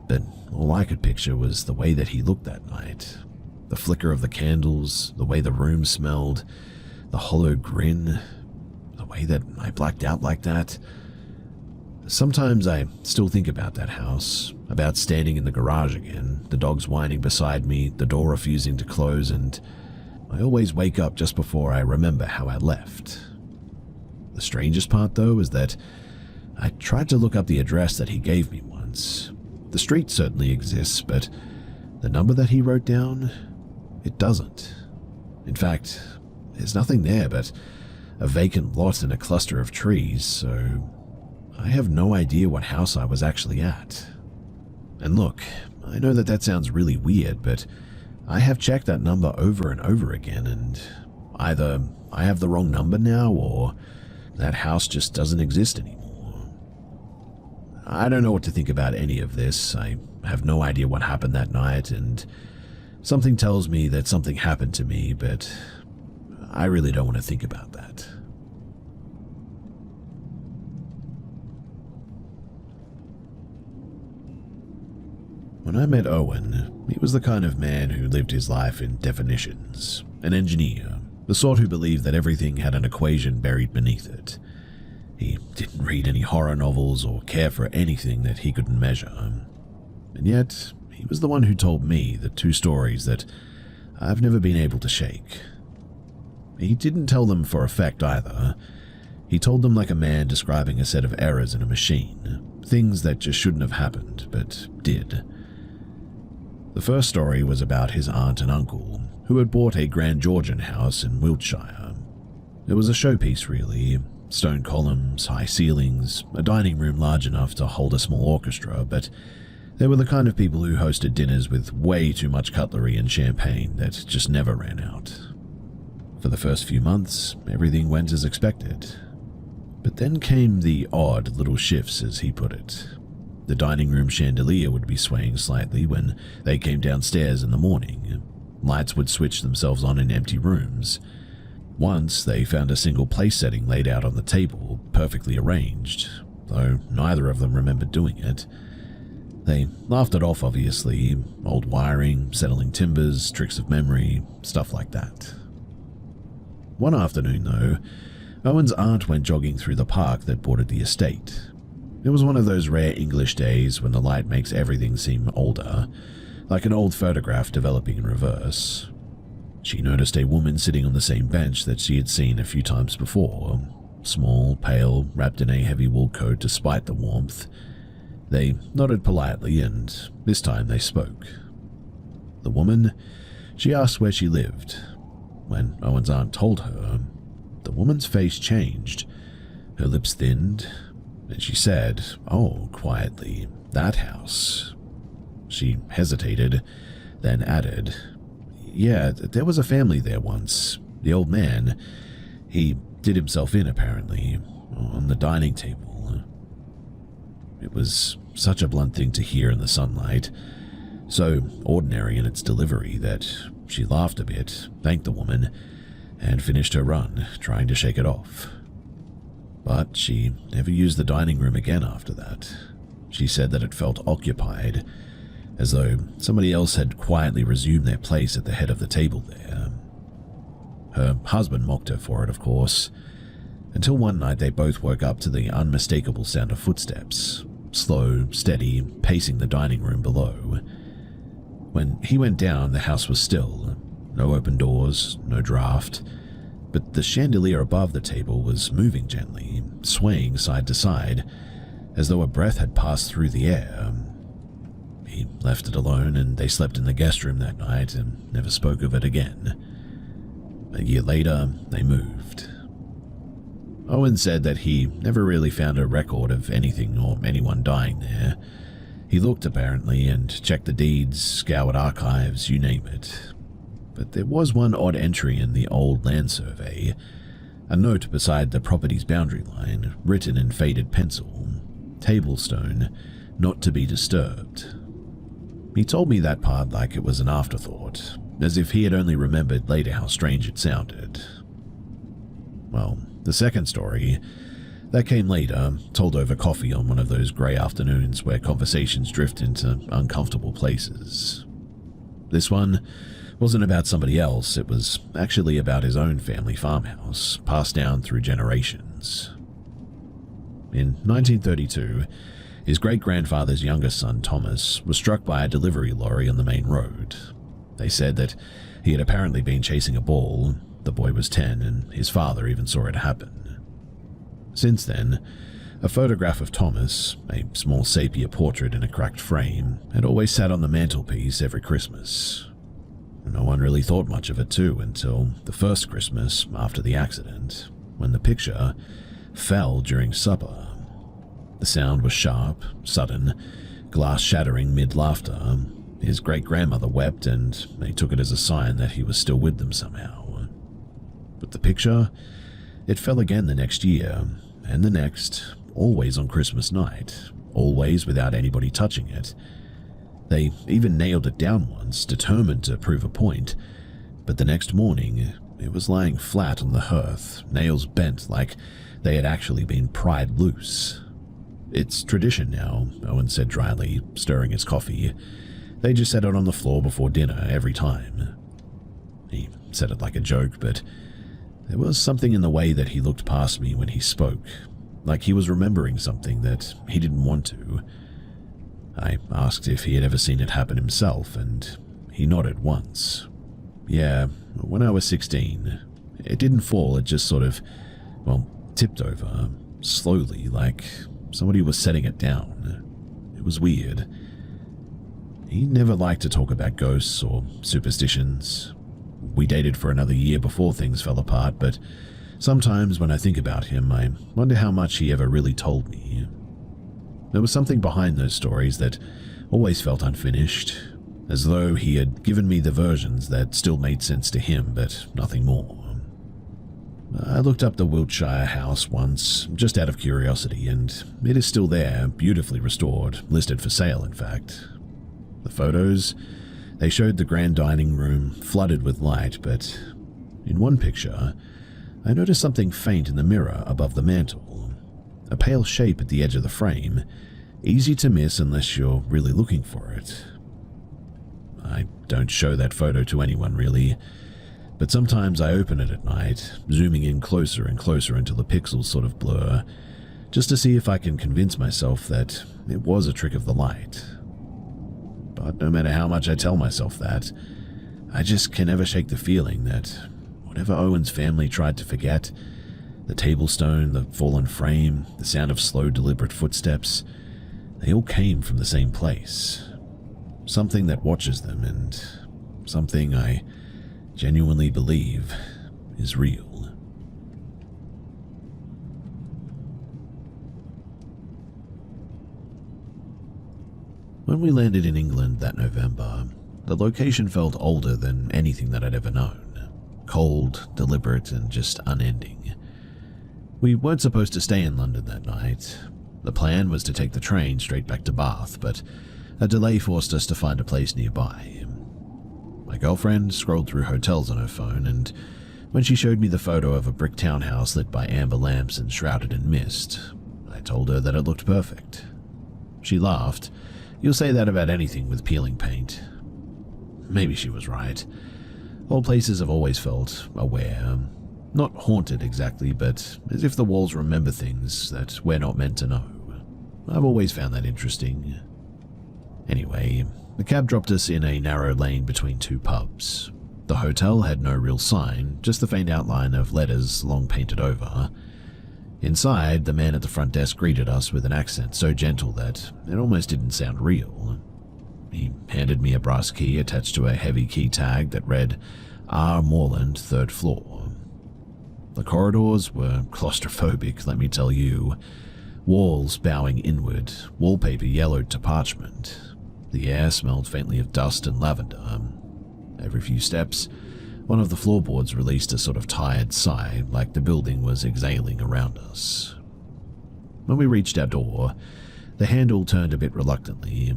But all I could picture was the way that he looked that night. The flicker of the candles, the way the room smelled, the hollow grin, the way that I blacked out like that. Sometimes I still think about that house, about standing in the garage again, the dogs whining beside me, the door refusing to close, and I always wake up just before I remember how I left. The strangest part, though, is that I tried to look up the address that he gave me once. The street certainly exists, but the number that he wrote down, it doesn't. In fact, there's nothing there but a vacant lot and a cluster of trees, so I have no idea what house I was actually at. And look, I know that sounds really weird, but I have checked that number over and over again, and either I have the wrong number now, or that house just doesn't exist anymore. I don't know what to think about any of this. I have no idea what happened that night, and something tells me that something happened to me, but I really don't want to think about that. When I met Owen, he was the kind of man who lived his life in definitions, an engineer, the sort who believed that everything had an equation buried beneath it. He didn't read any horror novels or care for anything that he couldn't measure. And yet, he was the one who told me the two stories that I've never been able to shake. He didn't tell them for effect either. He told them like a man describing a set of errors in a machine, things that just shouldn't have happened, but did. The first story was about his aunt and uncle, who had bought a Grand Georgian house in Wiltshire. It was a showpiece, really. Stone columns, high ceilings, a dining room large enough to hold a small orchestra, but they were the kind of people who hosted dinners with way too much cutlery and champagne that just never ran out. For the first few months, everything went as expected. But then came the odd little shifts, as he put it. The dining room chandelier would be swaying slightly when they came downstairs in the morning. lights would switch themselves on in empty rooms. Once, they found a single place setting laid out on the table, perfectly arranged, though neither of them remembered doing it. They laughed it off, obviously. Old wiring, settling timbers, tricks of memory, stuff like that. One afternoon, though, Owen's aunt went jogging through the park that bordered the estate. It was one of those rare English days when the light makes everything seem older, like an old photograph developing in reverse. She noticed a woman sitting on the same bench that she had seen a few times before, small, pale, wrapped in a heavy wool coat despite the warmth. They nodded politely, and this time they spoke. The woman, she asked where she lived. When Owen's aunt told her, the woman's face changed. Her lips thinned, and she said, "Oh," quietly, "that house." She hesitated, then added, "Yeah, there was a family there once. The old man, he did himself in, apparently, on the dining table." It was such a blunt thing to hear in the sunlight, so ordinary in its delivery that she laughed a bit, thanked the woman, and finished her run, trying to shake it off. But she never used the dining room again after that. She said that it felt occupied, as though somebody else had quietly resumed their place at the head of the table there. Her husband mocked her for it, of course, until one night they both woke up to the unmistakable sound of footsteps, slow, steady, pacing the dining room below. When he went down, the house was still. No open doors, no draft, but the chandelier above the table was moving gently, swaying side to side, as though a breath had passed through the air. He left it alone, and they slept in the guest room that night and never spoke of it again. A year later, they moved. Owen said that he never really found a record of anything or anyone dying there. He looked, apparently, and checked the deeds, scoured archives, you name it. But there was one odd entry in the old land survey, a note beside the property's boundary line, written in faded pencil, "Tablestone, not to be disturbed." He told me that part like it was an afterthought, as if he had only remembered later how strange it sounded. Well, the second story, that came later, told over coffee on one of those grey afternoons where conversations drift into uncomfortable places. This one wasn't about somebody else, it was actually about his own family farmhouse, passed down through generations. In 1932, his great-grandfather's youngest son, Thomas, was struck by a delivery lorry on the main road. They said that he had apparently been chasing a ball. The boy was 10, and his father even saw it happen. Since then, a photograph of Thomas, a small sepia portrait in a cracked frame, had always sat on the mantelpiece every Christmas. No one really thought much of it too until the first Christmas after the accident, when the picture fell during supper. The sound was sharp, sudden, glass shattering mid-laughter. His great-grandmother wept, and they took it as a sign that he was still with them somehow. But the picture, it fell again the next year, and the next, always on Christmas night, always without anybody touching it. They even nailed it down once, determined to prove a point, but the next morning, it was lying flat on the hearth, nails bent like they had actually been pried loose. "It's tradition now," Owen said dryly, stirring his coffee. "They just set it on the floor before dinner every time." He said it like a joke, but there was something in the way that he looked past me when he spoke, like he was remembering something that he didn't want to. I asked if he had ever seen it happen himself, and he nodded once. "Yeah, when I was 16. It didn't fall, it just sort of, tipped over, slowly, like somebody was setting it down. It was weird." He never liked to talk about ghosts or superstitions. We dated for another year before things fell apart, but sometimes when I think about him, I wonder how much he ever really told me. There was something behind those stories that always felt unfinished, as though he had given me the versions that still made sense to him, but nothing more. I looked up the Wiltshire house once, just out of curiosity, and it is still there, beautifully restored, listed for sale in fact. The photos, They showed the grand dining room flooded with light, but in one picture, I noticed something faint in the mirror above the mantel, a pale shape at the edge of the frame, easy to miss unless you're really looking for it. I don't show that photo to anyone really, but sometimes I open it at night, zooming in closer and closer until the pixels sort of blur, just to see if I can convince myself that it was a trick of the light. But no matter how much I tell myself that, I just can never shake the feeling that whatever Owen's family tried to forget, the table stone, the fallen frame, the sound of slow, deliberate footsteps, they all came from the same place. Something that watches them, and something I genuinely believe is real. When we landed in England that November, the location felt older than anything that I'd ever known. Cold, deliberate, and just unending. We weren't supposed to stay in London that night. The plan was to take the train straight back to Bath, but a delay forced us to find a place nearby. My girlfriend scrolled through hotels on her phone, and when she showed me the photo of a brick townhouse lit by amber lamps and shrouded in mist, I told her that it looked perfect. She laughed. You'll say that about anything with peeling paint. Maybe she was right. Old places have always felt aware. Not haunted exactly, but as if the walls remember things that we're not meant to know. I've always found that interesting. Anyway, the cab dropped us in a narrow lane between two pubs. The hotel had no real sign, just the faint outline of letters long painted over. Inside, the man at the front desk greeted us with an accent so gentle that it almost didn't sound real. He handed me a brass key attached to a heavy key tag that read, R. Moreland, 3rd floor. The corridors were claustrophobic, let me tell you. Walls bowing inward, wallpaper yellowed to parchment. The air smelled faintly of dust and lavender. Every few steps, one of the floorboards released a sort of tired sigh, like the building was exhaling around us. When we reached our door, the handle turned a bit reluctantly.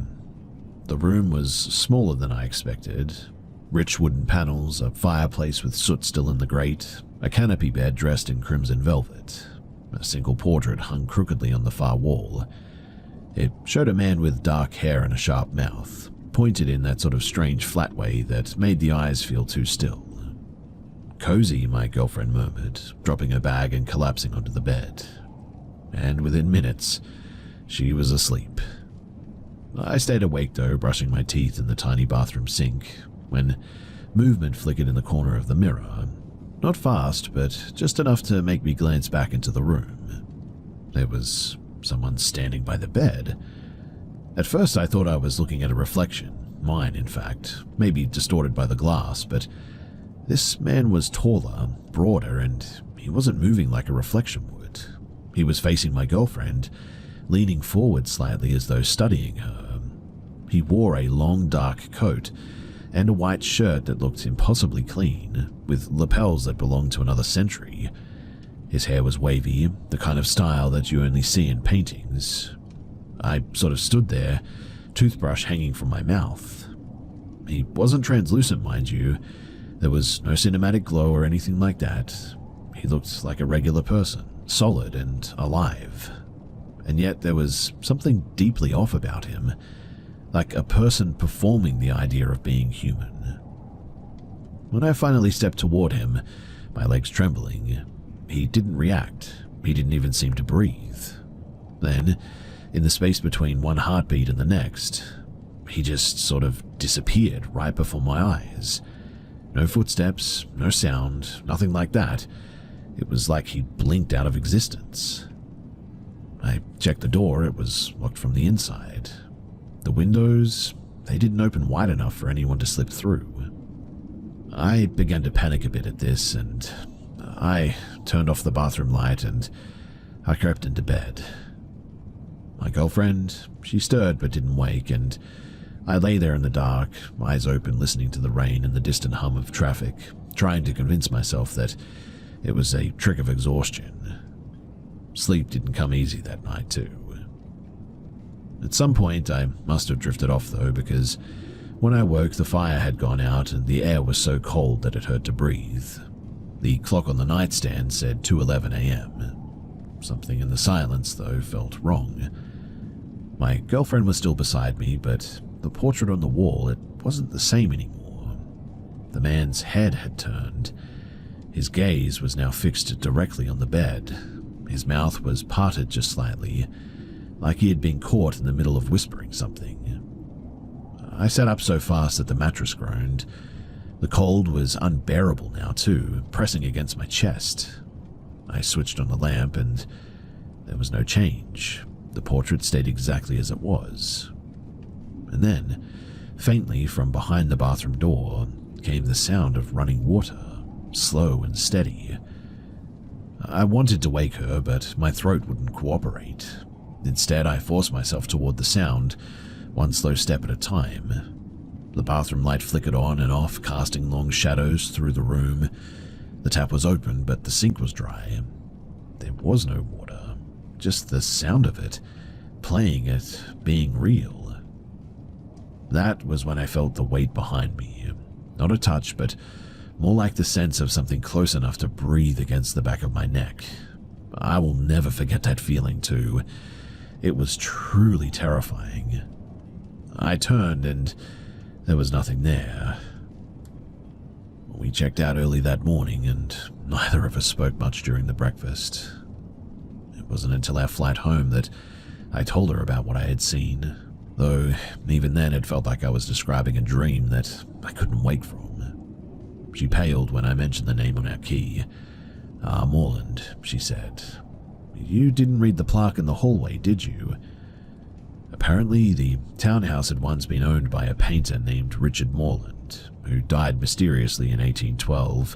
The room was smaller than I expected. Rich wooden panels, a fireplace with soot still in the grate, a canopy bed dressed in crimson velvet. A single portrait hung crookedly on the far wall. It showed a man with dark hair and a sharp mouth, pointed in that sort of strange flat way that made the eyes feel too still. Cozy, my girlfriend murmured, dropping her bag and collapsing onto the bed. And within minutes, she was asleep. I stayed awake though, brushing my teeth in the tiny bathroom sink, when movement flickered in the corner of the mirror. Not fast, but just enough to make me glance back into the room. There was someone standing by the bed. At first I thought I was looking at a reflection, mine in fact, maybe distorted by the glass, but this man was taller, broader, and he wasn't moving like a reflection would. He was facing my girlfriend, leaning forward slightly as though studying her. He wore a long dark coat and a white shirt that looked impossibly clean, with lapels that belonged to another century. His hair was wavy, the kind of style that you only see in paintings. I sort of stood there, toothbrush hanging from my mouth. He wasn't translucent, mind you. There was no cinematic glow or anything like that. He looked like a regular person, solid and alive. And yet there was something deeply off about him, like a person performing the idea of being human. When I finally stepped toward him, my legs trembling, he didn't react. He didn't even seem to breathe. Then, in the space between one heartbeat and the next, he just sort of disappeared right before my eyes. No footsteps, no sound, nothing like that. It was like he blinked out of existence. I checked the door. It was locked from the inside. The windows, they didn't open wide enough for anyone to slip through. I began to panic a bit at this, and I turned off the bathroom light and I crept into bed. My girlfriend, she stirred but didn't wake, and I lay there in the dark, eyes open, listening to the rain and the distant hum of traffic, trying to convince myself that it was a trick of exhaustion. Sleep didn't come easy that night, too. At some point, I must have drifted off, though, because When I woke, the fire had gone out and the air was so cold that it hurt to breathe. The clock on the nightstand said 2:11 a.m. Something in the silence, though, felt wrong. My girlfriend was still beside me, but the portrait on the wall, it wasn't the same anymore. The man's head had turned. His gaze was now fixed directly on the bed. His mouth was parted just slightly, like he had been caught in the middle of whispering something. I sat up so fast that the mattress groaned. The cold was unbearable now, too, pressing against my chest. I switched on the lamp, and there was no change. The portrait stayed exactly as it was. And then, faintly from behind the bathroom door, came the sound of running water, slow and steady. I wanted to wake her, but my throat wouldn't cooperate. Instead, I forced myself toward the sound, one slow step at a time. The bathroom light flickered on and off, casting long shadows through the room. The tap was open, but the sink was dry. There was no water, just the sound of it, playing it, being real. That was when I felt the weight behind me. Not a touch, but more like the sense of something close enough to breathe against the back of my neck. I will never forget that feeling, too. It was truly terrifying. I turned, and there was nothing there. We checked out early that morning, and neither of us spoke much during the breakfast. It wasn't until our flight home that I told her about what I had seen, though even then it felt like I was describing a dream that I couldn't wake from. She paled when I mentioned the name on our key. Moreland, she said. You didn't read the plaque in the hallway, did you? Apparently, the townhouse had once been owned by a painter named Richard Moreland, who died mysteriously in 1812,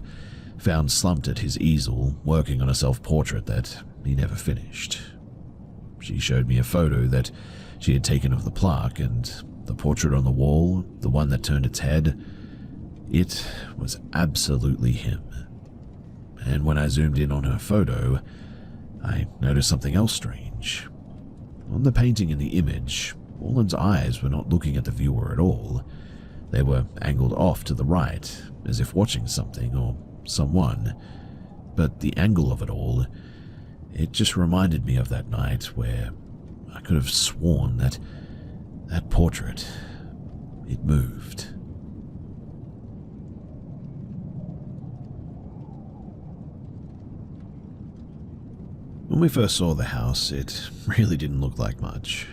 found slumped at his easel, working on a self-portrait that he never finished. She showed me a photo that she had taken of the plaque, and the portrait on the wall, the one that turned its head, it was absolutely him. And when I zoomed in on her photo, I noticed something else strange. On the painting in the image, Moreland's eyes were not looking at the viewer at all. They were angled off to the right, as if watching something or someone. But the angle of it all, it just reminded me of that night where I could have sworn that portrait, it moved. When we first saw the house, it really didn't look like much.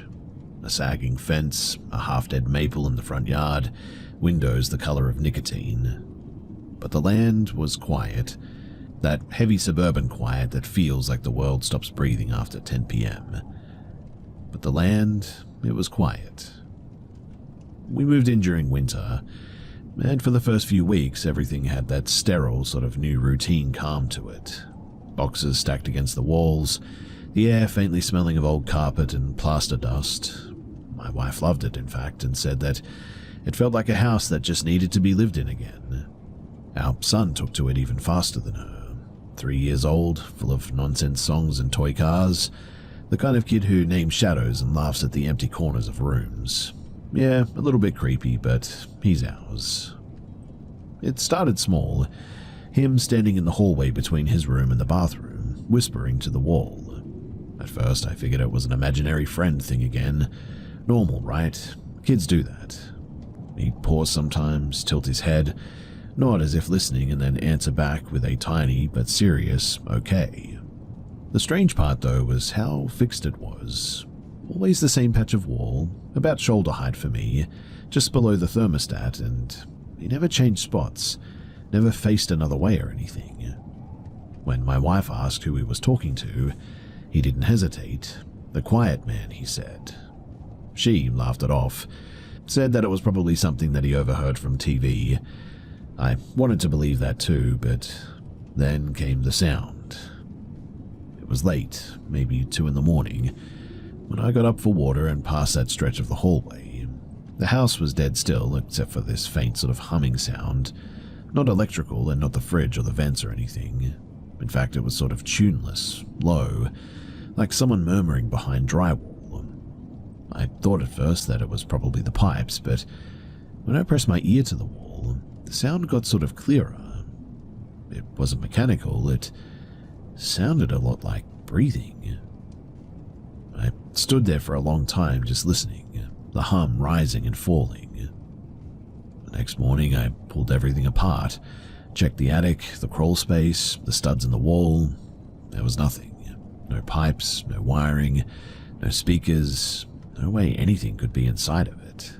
A sagging fence, a half-dead maple in the front yard, windows the color of nicotine. But the land was quiet, that heavy suburban quiet that feels like the world stops breathing after 10 p.m. But the land, it was quiet. We moved in during winter, and for the first few weeks everything had that sterile sort of new routine calm to it. Boxes stacked against the walls, the air faintly smelling of old carpet and plaster dust. My wife loved it, in fact, and said that it felt like a house that just needed to be lived in again. Our son took to it even faster than her. 3 years old, full of nonsense songs and toy cars, the kind of kid who names shadows and laughs at the empty corners of rooms. Yeah, a little bit creepy, but he's ours. It started small. Him standing in the hallway between his room and the bathroom, whispering to the wall. At first, I figured it was an imaginary friend thing again. Normal, right? Kids do that. He'd pause sometimes, tilt his head, nod as if listening, and then answer back with a tiny but serious okay. The strange part, though, was how fixed it was. Always the same patch of wall, about shoulder height for me, just below the thermostat, and he never changed spots. Never faced another way or anything. When my wife asked who he was talking to, he didn't hesitate. The quiet man, he said. She laughed it off, said that it was probably something that he overheard from TV. I wanted to believe that too, but then came the sound. It was late, maybe 2 in the morning, when I got up for water and passed that stretch of the hallway. The house was dead still, except for this faint sort of humming sound. Not electrical and not the fridge or the vents or anything. In fact, it was sort of tuneless, low, like someone murmuring behind drywall. I thought at first that it was probably the pipes, but When I pressed my ear to the wall, the sound got sort of clearer. It wasn't mechanical, it sounded a lot like breathing. I stood there for a long time just listening, the hum rising and falling. The next morning I pulled everything apart, checked the attic, the crawl space, the studs in the wall. There was nothing. No pipes, no wiring, no speakers, no way anything could be inside of it.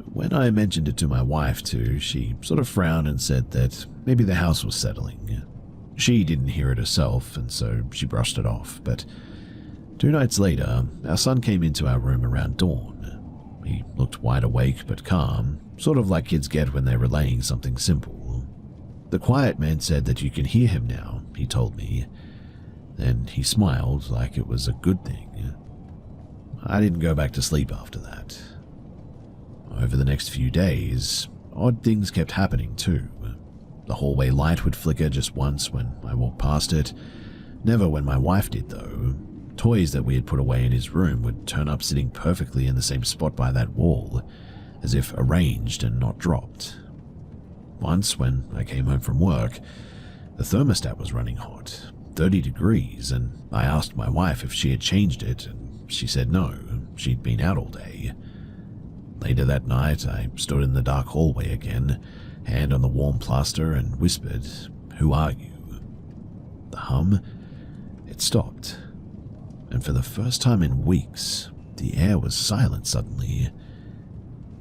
When I mentioned it to my wife too, she sort of frowned and said that maybe the house was settling. She didn't hear it herself, and so she brushed it off, but 2 nights later, our son came into our room around dawn. He looked wide awake but calm, sort of like kids get when they're relaying something simple. The quiet man said that you can hear him now, he told me. Then he smiled like it was a good thing. I didn't go back to sleep after that. Over the next few days, odd things kept happening too. The hallway light would flicker just once when I walked past it. Never when my wife did, though. Toys that we had put away in his room would turn up sitting perfectly in the same spot by that wall, as if arranged and not dropped. Once, when I came home from work, the thermostat was running hot, 30 degrees, and I asked my wife if she had changed it, and she said no, she'd been out all day. Later that night, I stood in the dark hallway again, hand on the warm plaster, and whispered, "Who are you?" The hum, it stopped, and for the first time in weeks, the air was silent suddenly.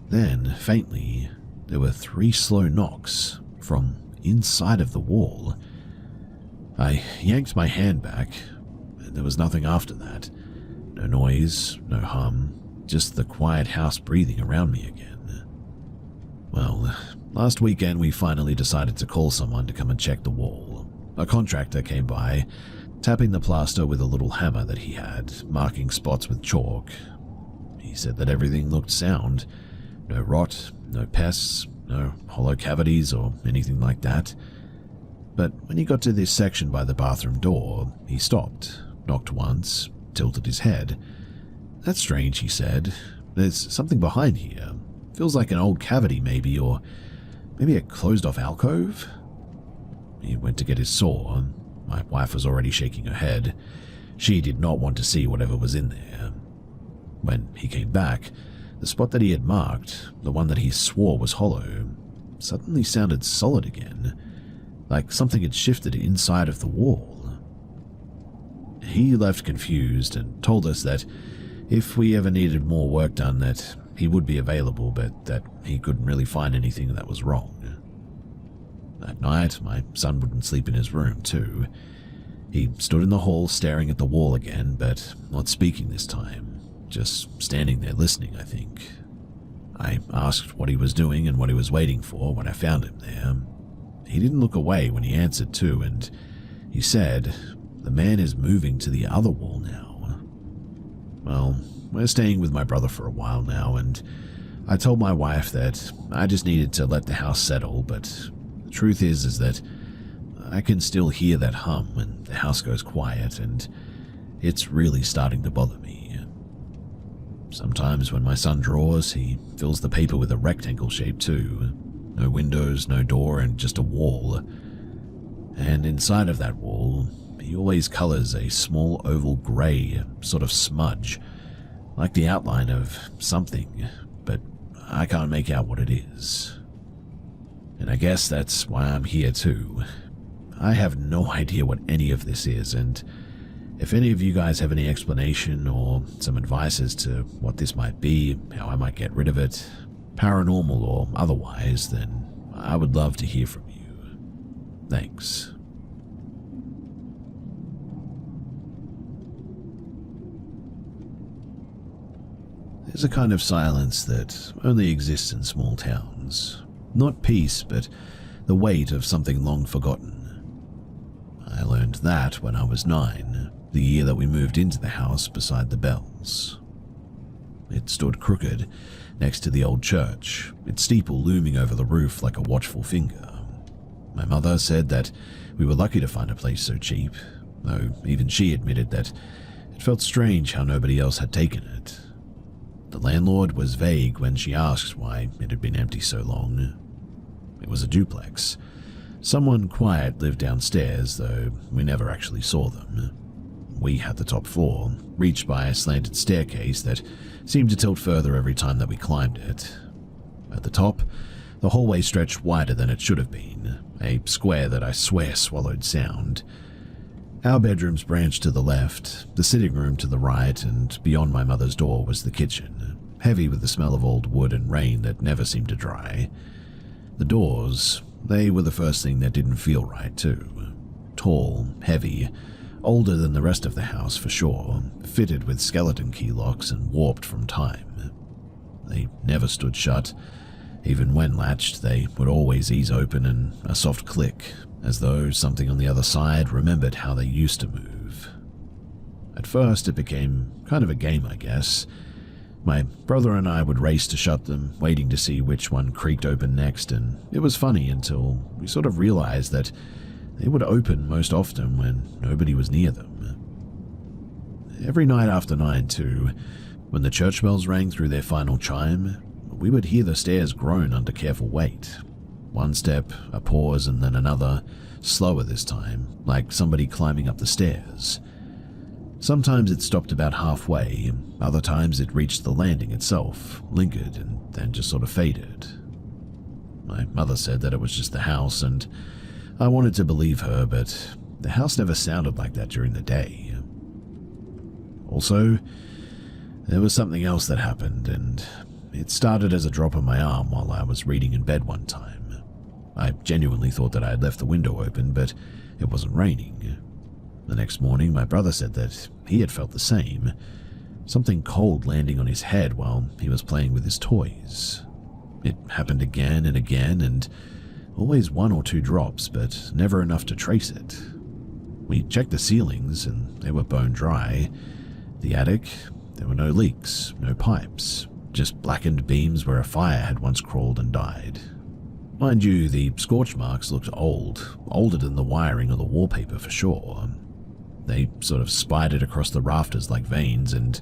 Then, faintly, there were 3 slow knocks from inside of the wall. I yanked my hand back, and there was nothing after that. No noise, no hum, just the quiet house breathing around me again. Well, last weekend we finally decided to call someone to come and check the wall. A contractor came by, tapping the plaster with a little hammer that he had, marking spots with chalk. He said that everything looked sound. No rot, no pests, no hollow cavities or anything like that. But when he got to this section by the bathroom door, he stopped, knocked once, tilted his head. "That's strange," he said. "There's something behind here. Feels like an old cavity maybe, or maybe a closed-off alcove." He went to get his saw. My wife was already shaking her head. She did not want to see whatever was in there. When he came back, the spot that he had marked, the one that he swore was hollow, suddenly sounded solid again, like something had shifted inside of the wall. He left confused and told us that if we ever needed more work done that he would be available, but that he couldn't really find anything that was wrong. That night, my son wouldn't sleep in his room too. He stood in the hall staring at the wall again, but not speaking this time. Just standing there listening, I think. I asked what he was doing and what he was waiting for when I found him there. He didn't look away when he answered too, and he said, "The man is moving to the other wall now." Well, we're staying with my brother for a while now, and I told my wife that I just needed to let the house settle, but the truth is that I can still hear that hum when the house goes quiet, and it's really starting to bother me. Sometimes when my son draws, he fills the paper with a rectangle shape too. No windows, no door, and just a wall. And inside of that wall, he always colors a small oval gray sort of smudge, like the outline of something, but I can't make out what it is. And I guess that's why I'm here too. I have no idea what any of this is, and if any of you guys have any explanation or some advice as to what this might be, how I might get rid of it, paranormal or otherwise, then I would love to hear from you. Thanks. There's a kind of silence that only exists in small towns. Not peace, but the weight of something long forgotten. I learned that when I was 9, the year that we moved into the house beside the Bells. It stood crooked next to the old church, its steeple looming over the roof like a watchful finger. My mother said that we were lucky to find a place so cheap, though even she admitted that it felt strange how nobody else had taken it. The landlord was vague when she asked why it had been empty so long. It was a duplex. Someone quiet lived downstairs, though we never actually saw them. We had the top floor, reached by a slanted staircase that seemed to tilt further every time that we climbed it. At the top, the hallway stretched wider than it should have been, a square that I swear swallowed sound. Our bedrooms branched to the left, the sitting room to the right, and beyond my mother's door was the kitchen, heavy with the smell of old wood and rain that never seemed to dry. The doors, they were the first thing that didn't feel right, too. Tall, heavy, older than the rest of the house for sure, fitted with skeleton key locks and warped from time. They never stood shut. Even when latched, they would always ease open in a soft click, as though something on the other side remembered how they used to move. At first, it became kind of a game, I guess. My brother and I would race to shut them, waiting to see which one creaked open next, and it was funny until we sort of realized that they would open most often when nobody was near them. Every night after 9, too, when the church bells rang through their final chime, we would hear the stairs groan under careful weight. One step, a pause, and then another, slower this time, like somebody climbing up the stairs. Sometimes it stopped about halfway, other times it reached the landing itself, lingered, and then just sort of faded. My mother said that it was just the house, and I wanted to believe her, but the house never sounded like that during the day. Also, there was something else that happened, and it started as a drop on my arm while I was reading in bed one time. I genuinely thought that I had left the window open, but it wasn't raining. The next morning, my brother said that he had felt the same, something cold landing on his head while he was playing with his toys. It happened again and again, and always 1 or 2 drops, but never enough to trace it. We checked the ceilings, and they were bone dry. The attic, there were no leaks, no pipes, just blackened beams where a fire had once crawled and died. Mind you, the scorch marks looked old, older than the wiring or the wallpaper for sure. They sort of spidered across the rafters like veins, and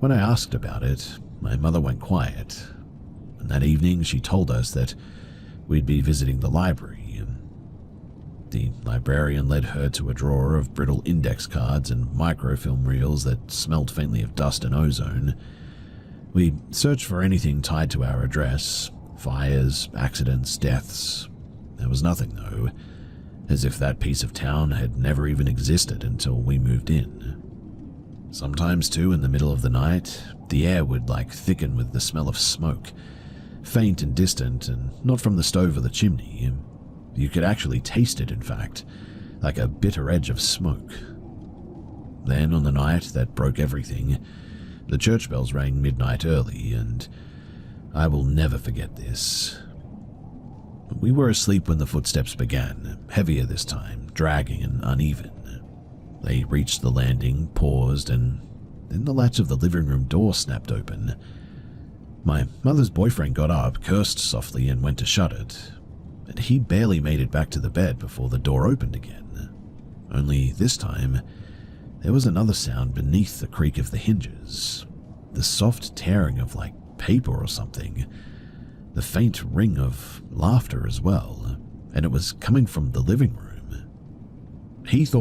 when I asked about it, my mother went quiet. And that evening she told us that we'd be visiting the library. The librarian led her to a drawer of brittle index cards and microfilm reels that smelled faintly of dust and ozone. We searched for anything tied to our address, fires, accidents, deaths. There was nothing, though, as if that piece of town had never even existed until we moved in. Sometimes, too, in the middle of the night, the air would thicken with the smell of smoke, faint and distant, and not from the stove or the chimney. You could actually taste it, in fact, like a bitter edge of smoke. Then, on the night that broke everything, the church bells rang midnight early, and I will never forget this. We were asleep when the footsteps began, heavier this time, dragging and uneven. They reached the landing, paused, and then the latch of the living room door snapped open. My mother's boyfriend got up, cursed softly, and went to shut it, and he barely made it back to the bed before the door opened again. Only this time, there was another sound beneath the creak of the hinges, the soft tearing of paper or something, the faint ring of laughter as well, and it was coming from the living room. He thought